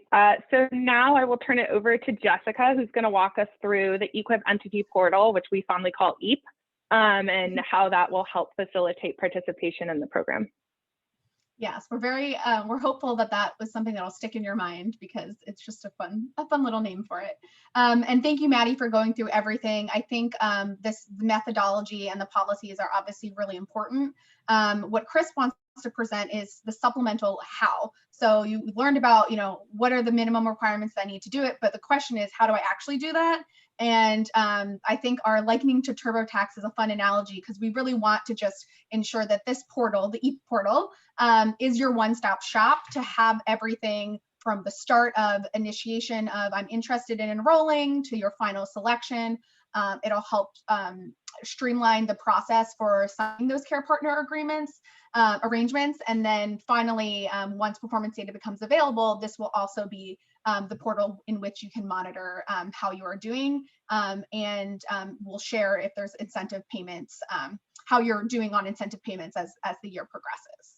So now I will turn it over to Jessica, who's going to walk us through the EQIP Entity Portal, which we fondly call EAP, and how that will help facilitate participation in the program. Yes, we're hopeful that that was something that'll stick in your mind because it's just a fun little name for it. And thank you, Maddie, for going through everything. I think this methodology and the policies are obviously really important. What Chris wants to present is the supplemental how. So you learned about, what are the minimum requirements that I need to do it, but the question is, how do I actually do that? And I think our likening to TurboTax is a fun analogy because we really want to just ensure that this portal, the EQIP portal, is your one-stop shop to have everything from the start of initiation of I'm interested in enrolling to your final selection. It'll help streamline the process for signing those care partner arrangements. And then finally, once performance data becomes available, this will also be the portal in which you can monitor how you are doing, and we'll share if there's incentive payments, how you're doing on incentive payments as the year progresses.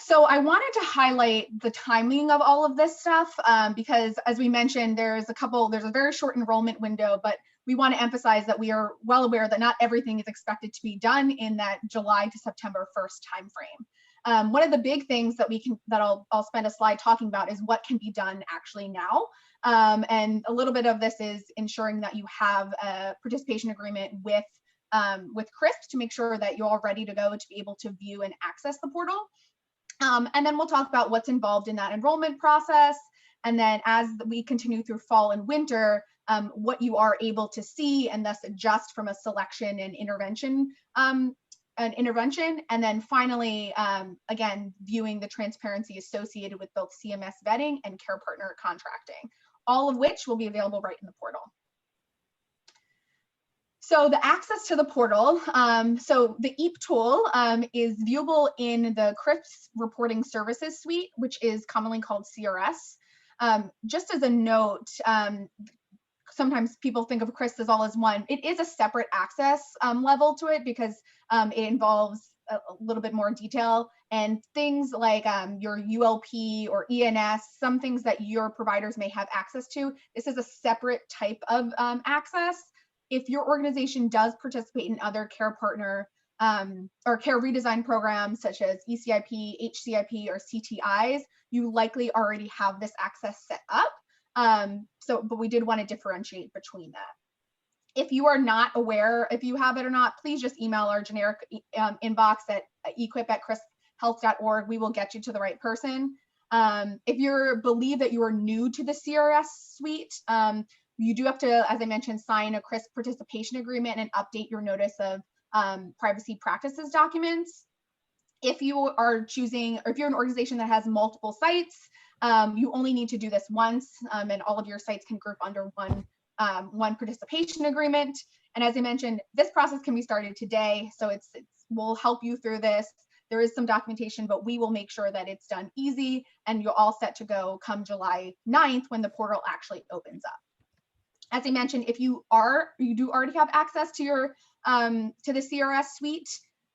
So I wanted to highlight the timing of all of this stuff because, as we mentioned, there's a very short enrollment window, but we want to emphasize that we are well aware that not everything is expected to be done in that July to September 1st timeframe. One of the big things that I'll spend a slide talking about is what can be done actually now. And a little bit of this is ensuring that you have a participation agreement with CRISP to make sure that you're all ready to go to be able to view and access the portal. And then we'll talk about what's involved in that enrollment process. And then as we continue through fall and winter, what you are able to see and thus adjust from a selection and intervention. And then finally, again, viewing the transparency associated with both CMS vetting and care partner contracting, all of which will be available right in the portal. So the access to the portal, so the EQIP tool is viewable in the CRISP reporting services suite, which is commonly called CRS. Just as a note, sometimes people think of CRISP as all as one. It is a separate access level to it because it involves a little bit more detail and things like your ULP or ENS, some things that your providers may have access to. This is a separate type of access. If your organization does participate in other care partner or care redesign programs such as ECIP, HCIP, or CTIs, you likely already have this access set up. But we did want to differentiate between that. If you are not aware if you have it or not, please just email our generic inbox at equip@crisphealth.org. We will get you to the right person. If you believe that you are new to the CRS suite, you do have to, as I mentioned, sign a CRISP participation agreement and update your notice of privacy practices documents. If you are choosing, or if you're an organization that has multiple sites, you only need to do this once, and all of your sites can group under one participation agreement. And as I mentioned, this process can be started today, so we'll help you through this. There is some documentation, but we will make sure that it's done easy and you're all set to go come July 9th when the portal actually opens up. As I mentioned, if you do already have access to your to the CRS suite,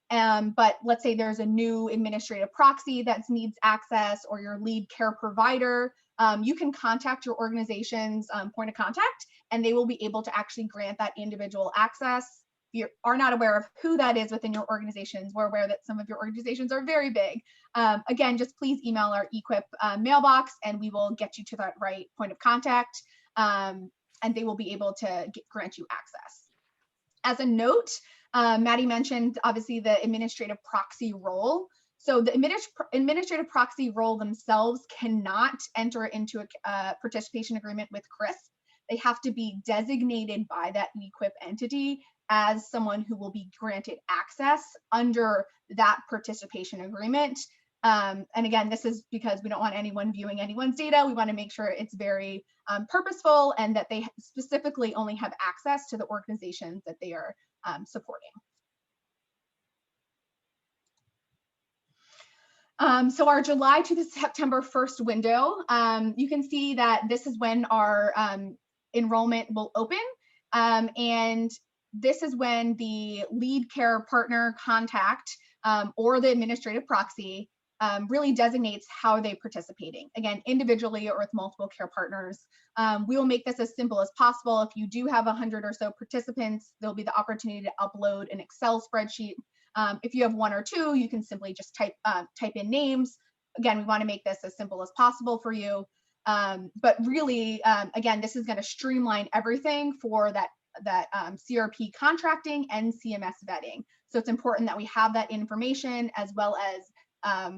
but let's say there's a new administrative proxy that needs access or your lead care provider, you can contact your organization's point of contact and they will be able to actually grant that individual access. If you are not aware of who that is within your organizations, we're aware that some of your organizations are very big. Again, just please email our EQIP mailbox and we will get you to that right point of contact. And they will be able to grant you access. As a note, Maddie mentioned obviously the administrative proxy role. So the administrative proxy role themselves cannot enter into a participation agreement with CRISP. They have to be designated by that EQIP entity as someone who will be granted access under that participation agreement. And again, this is because we don't want anyone viewing anyone's data. We want to make sure it's very purposeful and that they specifically only have access to the organizations that they are supporting. So our July to the September 1st window, you can see that this is when our enrollment will open. And this is when the lead care partner contact or the administrative proxy really designates how they're participating. Again, individually or with multiple care partners. We will make this as simple as possible. If you do have 100 or so participants, there'll be the opportunity to upload an Excel spreadsheet If you have one or two, you can simply just type in names. Again, we want to make this as simple as possible for you. But really, again, this is going to streamline everything for that CRP contracting and CMS vetting. So it's important that we have that information, as well as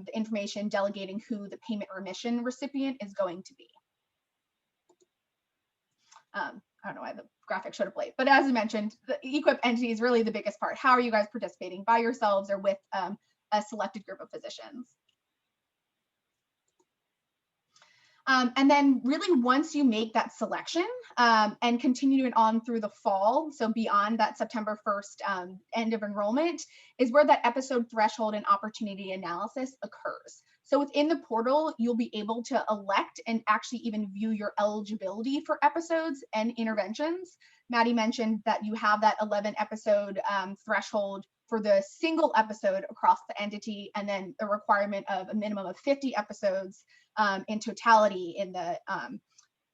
the information delegating who the payment remission recipient is going to be. I don't know why the graphic showed up late, but as I mentioned, the EQIP entity is really the biggest part. How are you guys participating by yourselves or with a selected group of physicians? And then really once you make that selection and continue it on through the fall, so beyond that September 1st end of enrollment, is where that episode threshold and opportunity analysis occurs. So within the portal, you'll be able to elect and actually even view your eligibility for episodes and interventions. Maddie mentioned that you have that 11 episode threshold for the single episode across the entity, and then a requirement of a minimum of 50 episodes in totality in the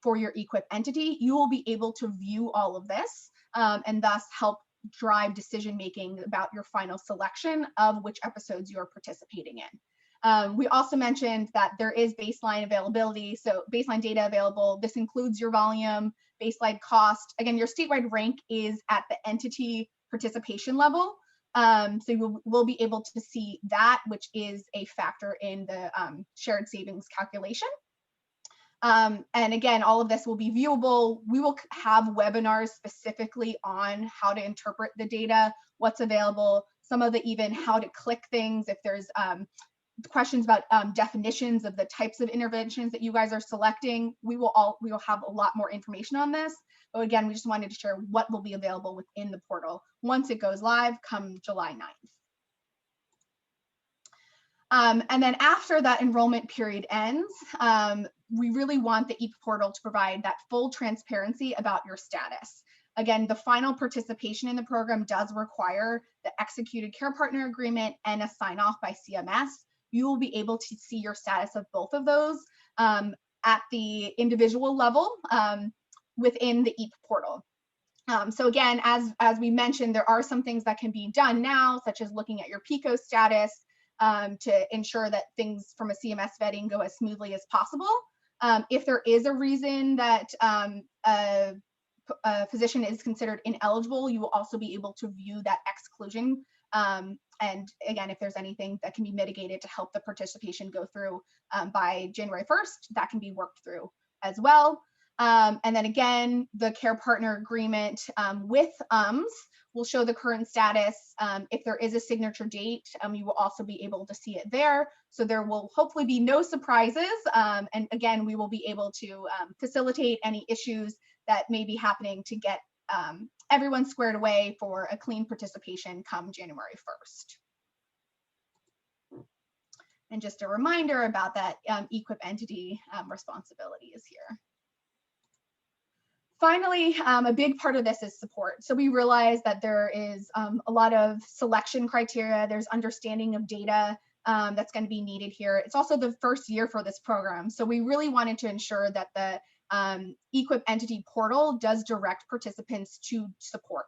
for your EQIP entity. You will be able to view all of this and thus help drive decision making about your final selection of which episodes you are participating in. We also mentioned that there is baseline availability, so baseline data available. This includes your volume, baseline cost. Again, your statewide rank is at the entity participation level. So you will be able to see that, which is a factor in the shared savings calculation. And again, all of this will be viewable. We will have webinars specifically on how to interpret the data, what's available, some of the even how to click things. If there's questions about definitions of the types of interventions that you guys are selecting, we will have a lot more information on this. But again, we just wanted to share what will be available within the portal once it goes live come July 9th. And then after that enrollment period ends, we really want the EQIP portal to provide that full transparency about your status. Again, the final participation in the program does require the executed care partner agreement and a sign off by CMS. You will be able to see your status of both of those at the individual level within the EQIP portal. So again, as we mentioned, there are some things that can be done now, such as looking at your PICO status to ensure that things from a CMS vetting go as smoothly as possible. If there is a reason that a physician is considered ineligible, you will also be able to view that exclusion. And again, if there's anything that can be mitigated to help the participation go through by January 1st, that can be worked through as well. And then again, the care partner agreement with will show the current status. If there is a signature date, you will also be able to see it there. So there will hopefully be no surprises. And again, we will be able to facilitate any issues that may be happening to get everyone squared away for a clean participation come January 1st. And just a reminder about that EQIP entity responsibilities here. Finally, a big part of this is support. So we realize that there is a lot of selection criteria. There's understanding of data that's going to be needed here. It's also the first year for this program. So we really wanted to ensure that the EQIP Entity Portal does direct participants to support,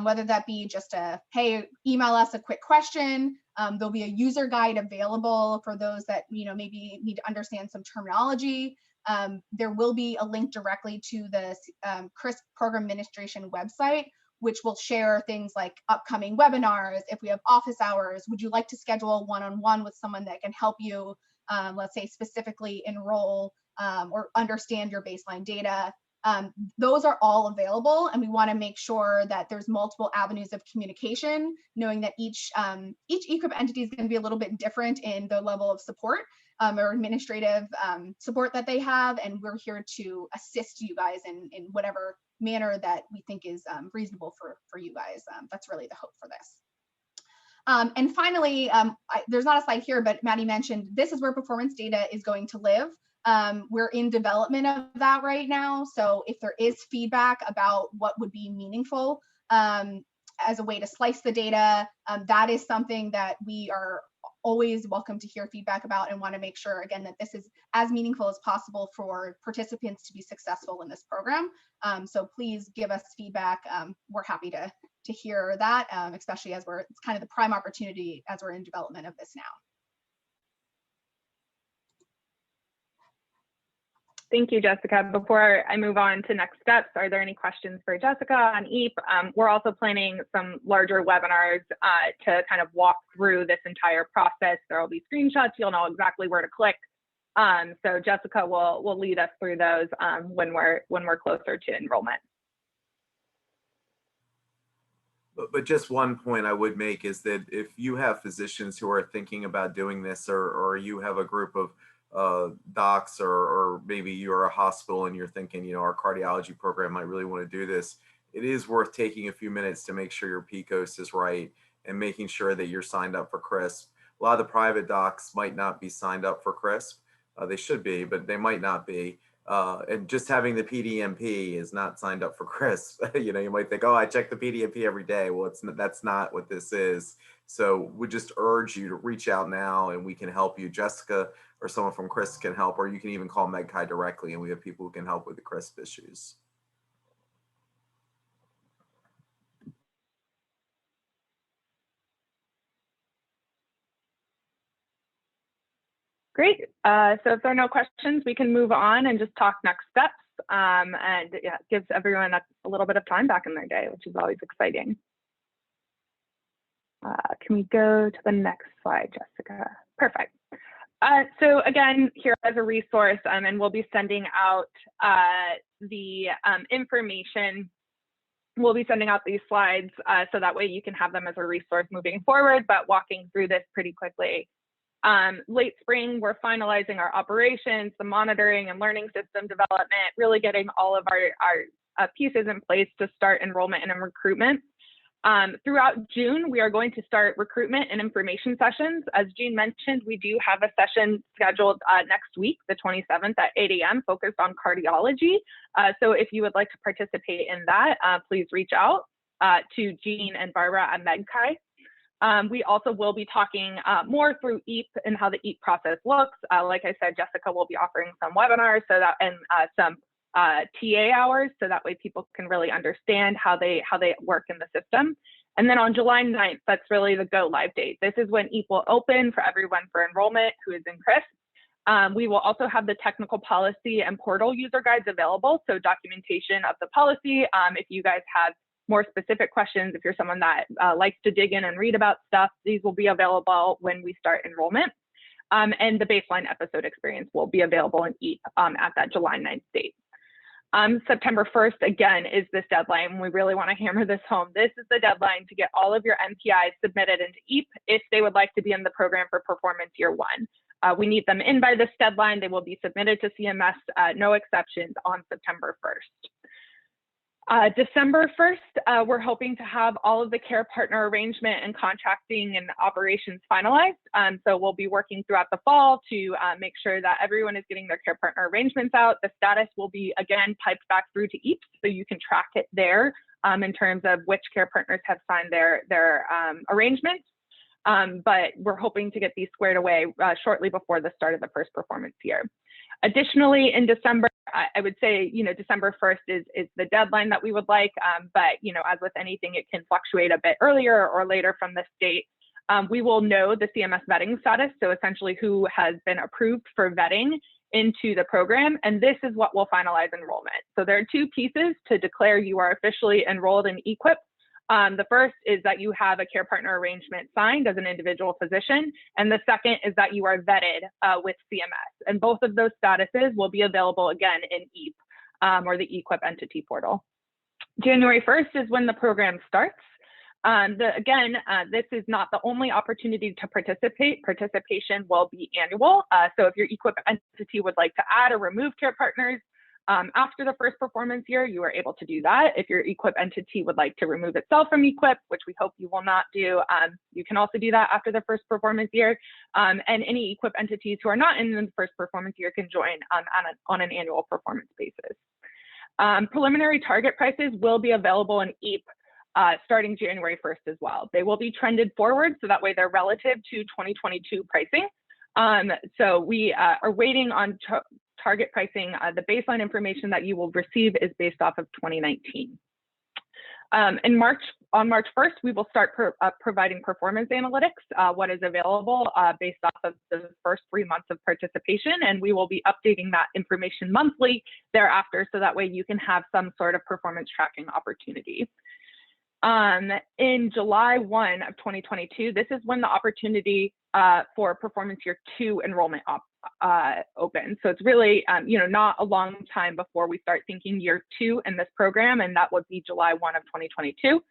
whether that be just a, hey, email us a quick question. There'll be a user guide available for those that maybe need to understand some terminology. There will be a link directly to the CRISP Program Administration website, which will share things like upcoming webinars. If we have office hours, would you like to schedule a one-on-one with someone that can help you, let's say specifically enroll or understand your baseline data? Those are all available, and we want to make sure that there's multiple avenues of communication, knowing that each EQIP entity is going to be a little bit different in the level of support or administrative support that they have, and we're here to assist you guys in whatever manner that we think is reasonable for you guys. That's really the hope for this. And finally, there's not a slide here, but Maddie mentioned this is where performance data is going to live. We're in development of that right now. So if there is feedback about what would be meaningful as a way to slice the data, that is something that we are always welcome to hear feedback about, and want to make sure, again, that this is as meaningful as possible for participants to be successful in this program. So please give us feedback. We're happy to to hear that, especially as it's kind of the prime opportunity as we're in development of this now. Thank you, Jessica. Before I move on to next steps, are there any questions for Jessica on EQIP? We're also planning some larger webinars to kind of walk through this entire process. There will be screenshots. You'll know exactly where to click. So Jessica will lead us through those when we're closer to enrollment. But just one point I would make is that if you have physicians who are thinking about doing this, or you have a group of docs, or maybe you're a hospital and you're thinking, you know, our cardiology program might really want to do this, it is worth taking a few minutes to make sure your PCOS is right and making sure that you're signed up for CRISP. A lot of the private docs might not be signed up for CRISP. They should be, but they might not be. And just having the PDMP is not signed up for CRISP. You know, you might think, oh, I check the PDMP every day. Well, that's not what this is. So we just urge you to reach out now and we can help you. Jessica or someone from CRISP can help, or you can even call MedChi directly and we have people who can help with the CRISP issues. Great. So if there are no questions, we can move on and just talk next steps. And yeah, it gives everyone a little bit of time back in their day, which is always exciting. Can we go to the next slide, Jessica? Perfect. So again, here as a resource, and we'll be sending out the information. We'll be sending out these slides so that way you can have them as a resource moving forward, but walking through this pretty quickly. Late spring, we're finalizing our operations, the monitoring and learning system development, really getting all of our pieces in place to start enrollment and recruitment. Throughout June, we are going to start recruitment and information sessions. As Jean mentioned, we do have a session scheduled next week, the 27th at 8 a.m. focused on cardiology. So if you would like to participate in that, please reach out to Jean and Barbara at MedChi. We also will be talking more through EQIP and how the EQIP process looks. Like I said, Jessica will be offering some webinars and some TA hours, so that way people can really understand how they work in the system. And then on July 9th, that's really the go live date. This is when EQIP will open for everyone for enrollment who is in CRISP. We will also have the technical policy and portal user guides available, so documentation of the policy. If you guys have more specific questions, if you're someone that likes to dig in and read about stuff, these will be available when we start enrollment. And the baseline episode experience will be available in EQIP at that July 9th date. September 1st, again, is this deadline. We really want to hammer this home. This is the deadline to get all of your MPIs submitted into EQIP if they would like to be in the program for performance year 1. We need them in by this deadline. They will be submitted to CMS, no exceptions, on September 1st. December 1st, we're hoping to have all of the care partner arrangement and contracting and operations finalized. So we'll be working throughout the fall to make sure that everyone is getting their care partner arrangements out. The status will be, again, piped back through to EQIP, so you can track it there in terms of which care partners have signed their arrangements. But we're hoping to get these squared away shortly before the start of the first performance year. Additionally, in December, I would say, December 1st is the deadline that we would like, but, as with anything, it can fluctuate a bit earlier or later from this date. We will know the CMS vetting status, so essentially who has been approved for vetting into the program, and this is what will finalize enrollment. So there are two pieces to declare you are officially enrolled in EQIP. The first is that you have a care partner arrangement signed as an individual physician, and the second is that you are vetted with CMS. And both of those statuses will be available again in EQIP or the EQIP Entity Portal. January 1st is when the program starts. This is not the only opportunity to participate. Participation will be annual. So if your EQIP entity would like to add or remove care partners, after the first performance year, you are able to do that. If your EQIP entity would like to remove itself from EQIP, which we hope you will not do, you can also do that after the first performance year. And any EQIP entities who are not in the first performance year can join on an annual performance basis. Preliminary target prices will be available in EQIP starting January 1st as well. They will be trended forward, so that way they're relative to 2022 pricing. So we are waiting on target pricing. The baseline information that you will receive is based off of 2019. On March 1st, we will start providing performance analytics, what is available based off of the first 3 months of participation, and we will be updating that information monthly thereafter, so that way you can have some sort of performance tracking opportunity. In July 1 of 2022, this is when the opportunity for performance year 2 enrollment opens. So it's really, not a long time before we start thinking year 2 in this program, and that would be July 1 of 2022.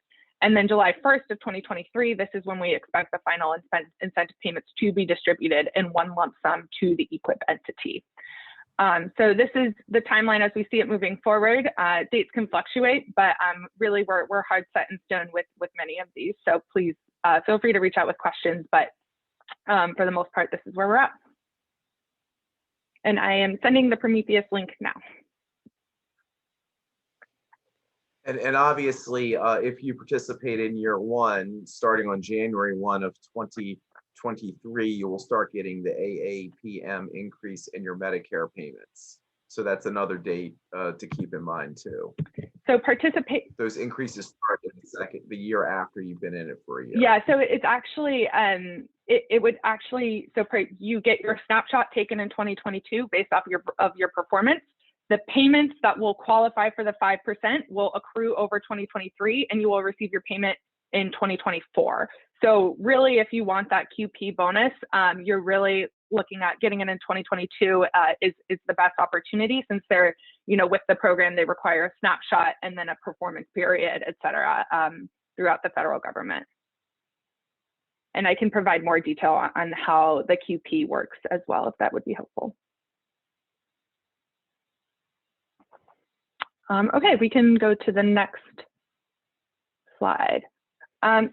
And then July 1st of 2023, this is when we expect the final incentive payments to be distributed in one lump sum to the EQIP entity. So this is the timeline as we see it moving forward. Dates can fluctuate, but really we're hard set in stone with many of these. So please feel free to reach out with questions, but for the most part, this is where we're at. And I am sending the Prometheus link now. And obviously, if you participate in year 1, starting on January 1 of 2023, you will start getting the AAPM increase in your Medicare payments. So that's another date to keep in mind too. So those increases start in the year after you've been in it for a year. Yeah, so it's actually, it would actually, so you get your snapshot taken in 2022 based off of your performance. The payments that will qualify for the 5% will accrue over 2023, and you will receive your payment in 2024. So really, if you want that QP bonus, you're really looking at getting it in 2022 is the best opportunity, since they're, with the program, they require a snapshot and then a performance period, et cetera, throughout the federal government. And I can provide more detail on how the QP works as well, if that would be helpful. Okay, we can go to the next slide.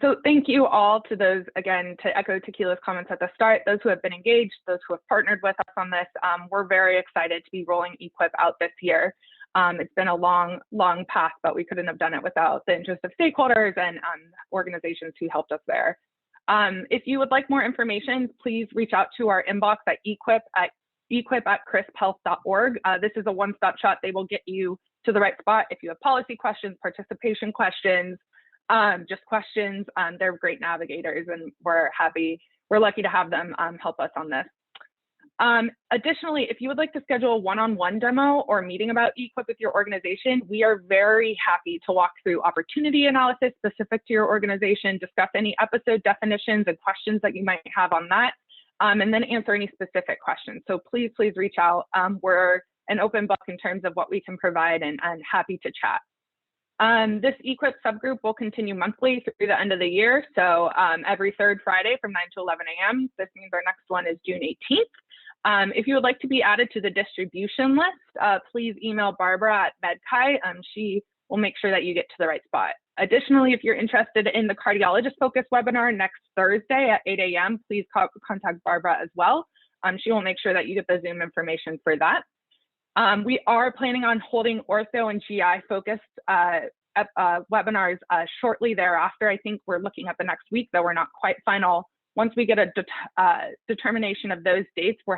So thank you all to those, again, to echo Tequila's comments at the start, those who have been engaged, those who have partnered with us on this. We're very excited to be rolling EQIP out this year. It's been a long path, but we couldn't have done it without the interest of stakeholders and organizations who helped us there. If you would like more information, please reach out to our inbox at equip@crisphealth.org. This is a one-stop shop. They will get you to the right spot if you have policy questions, participation questions, just questions. They're great navigators, and we're lucky to have them help us on this. Additionally, if you would like to schedule a one-on-one demo or meeting about EQIP with your organization, we are very happy to walk through opportunity analysis specific to your organization, discuss any episode definitions and questions that you might have on that, and then answer any specific questions. So please reach out. We're an open book in terms of what we can provide, and happy to chat. This EQIP subgroup will continue monthly through the end of the year. So every third Friday from 9 to 11 a.m. This means our next one is June 18th. If you would like to be added to the distribution list, please email Barbara at MedChi. She will make sure that you get to the right spot. Additionally, if you're interested in the cardiologist focus webinar next Thursday at 8 a.m., please contact Barbara as well. She will make sure that you get the Zoom information for that. We are planning on holding ortho and GI focused webinars shortly thereafter. I think we're looking at the next week, though we're not quite final. Once we get a determination of those dates, we're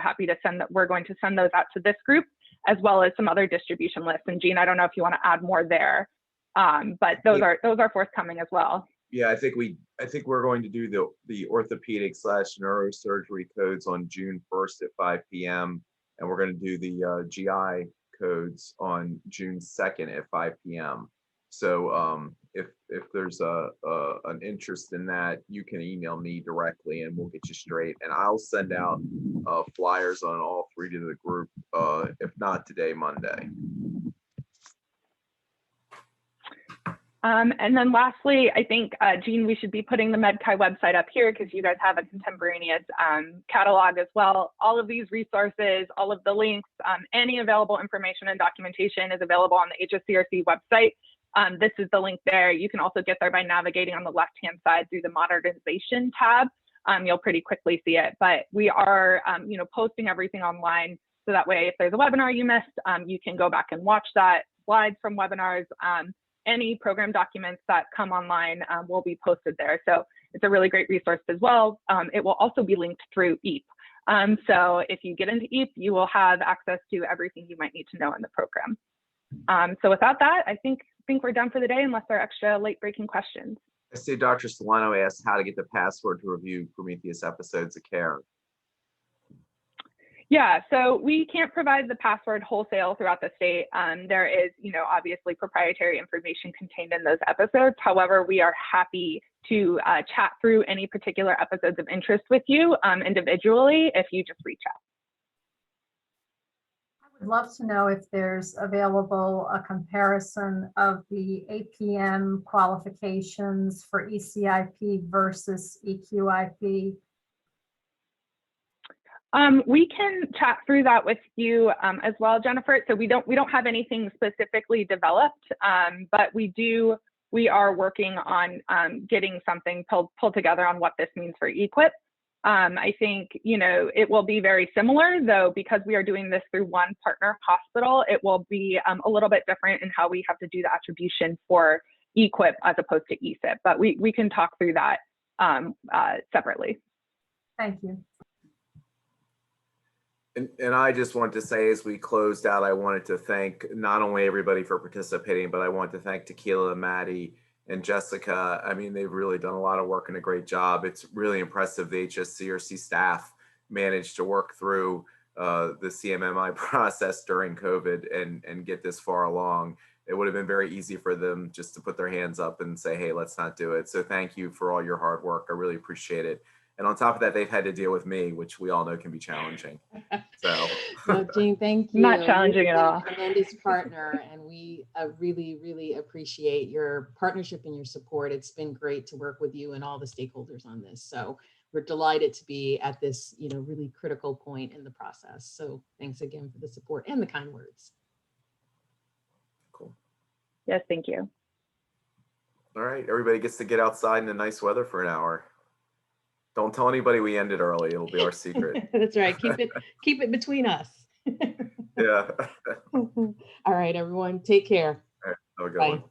going to send those out to this group, as well as some other distribution lists. And Jean, I don't know if you want to add more there, but those are forthcoming as well. Yeah, I think we're going to do the orthopedic/neurosurgery codes on June 1st at 5 p.m. and we're going to do the GI codes on June 2nd at 5 p.m. So if there's an interest in that, you can email me directly and we'll get you straight. And I'll send out flyers on all 3 to the group, if not today, Monday. And then lastly, I think, Jean, we should be putting the MedChi website up here because you guys have a contemporaneous catalog as well. All of these resources, all of the links, any available information and documentation is available on the HSCRC website. This is the link there. You can also get there by navigating on the left-hand side through the modernization tab. You'll pretty quickly see it, but we are posting everything online. So that way, if there's a webinar you missed, you can go back and watch that. Slides from webinars, any program documents that come online will be posted there. So it's a really great resource as well. It will also be linked through EQIP. So if you get into EQIP, you will have access to everything you might need to know in the program. So without that, I think think we're done for the day unless there are extra late breaking questions. I see Dr. Solano asked how to get the password to review Prometheus episodes of CARE. Yeah, so we can't provide the password wholesale throughout the state. There is, obviously proprietary information contained in those episodes. However, we are happy to chat through any particular episodes of interest with you individually if you just reach out. I would love to know if there's available a comparison of the APM qualifications for ECIP versus EQIP. We can chat through that with you as well, Jennifer. So we don't have anything specifically developed, but we are working on getting something pulled together on what this means for EQIP. I think, it will be very similar, though, because we are doing this through one partner hospital. It will be a little bit different in how we have to do the attribution for EQIP as opposed to ECIP, but we can talk through that separately. Thank you. And I just wanted to say, as we closed out, I wanted to thank not only everybody for participating, but I want to thank Tequila and Maddie and Jessica. I mean, they've really done a lot of work and a great job. It's really impressive the HSCRC staff managed to work through the CMMI process during COVID and get this far along. It would have been very easy for them just to put their hands up and say, hey, let's not do it. So thank you for all your hard work. I really appreciate it. And on top of that, they've had to deal with me, which we all know can be challenging. So, no, Jean, thank you. Not challenging at all. You've been a tremendous partner, and we really, really appreciate your partnership and your support. It's been great to work with you and all the stakeholders on this. So we're delighted to be at this, really critical point in the process. So thanks again for the support and the kind words. Cool. Yes, thank you. All right, everybody gets to get outside in the nice weather for an hour. Don't tell anybody we ended early. It'll be our secret. That's right. Keep it between us. Yeah. All right, everyone. Take care. All right, have a good Bye. one.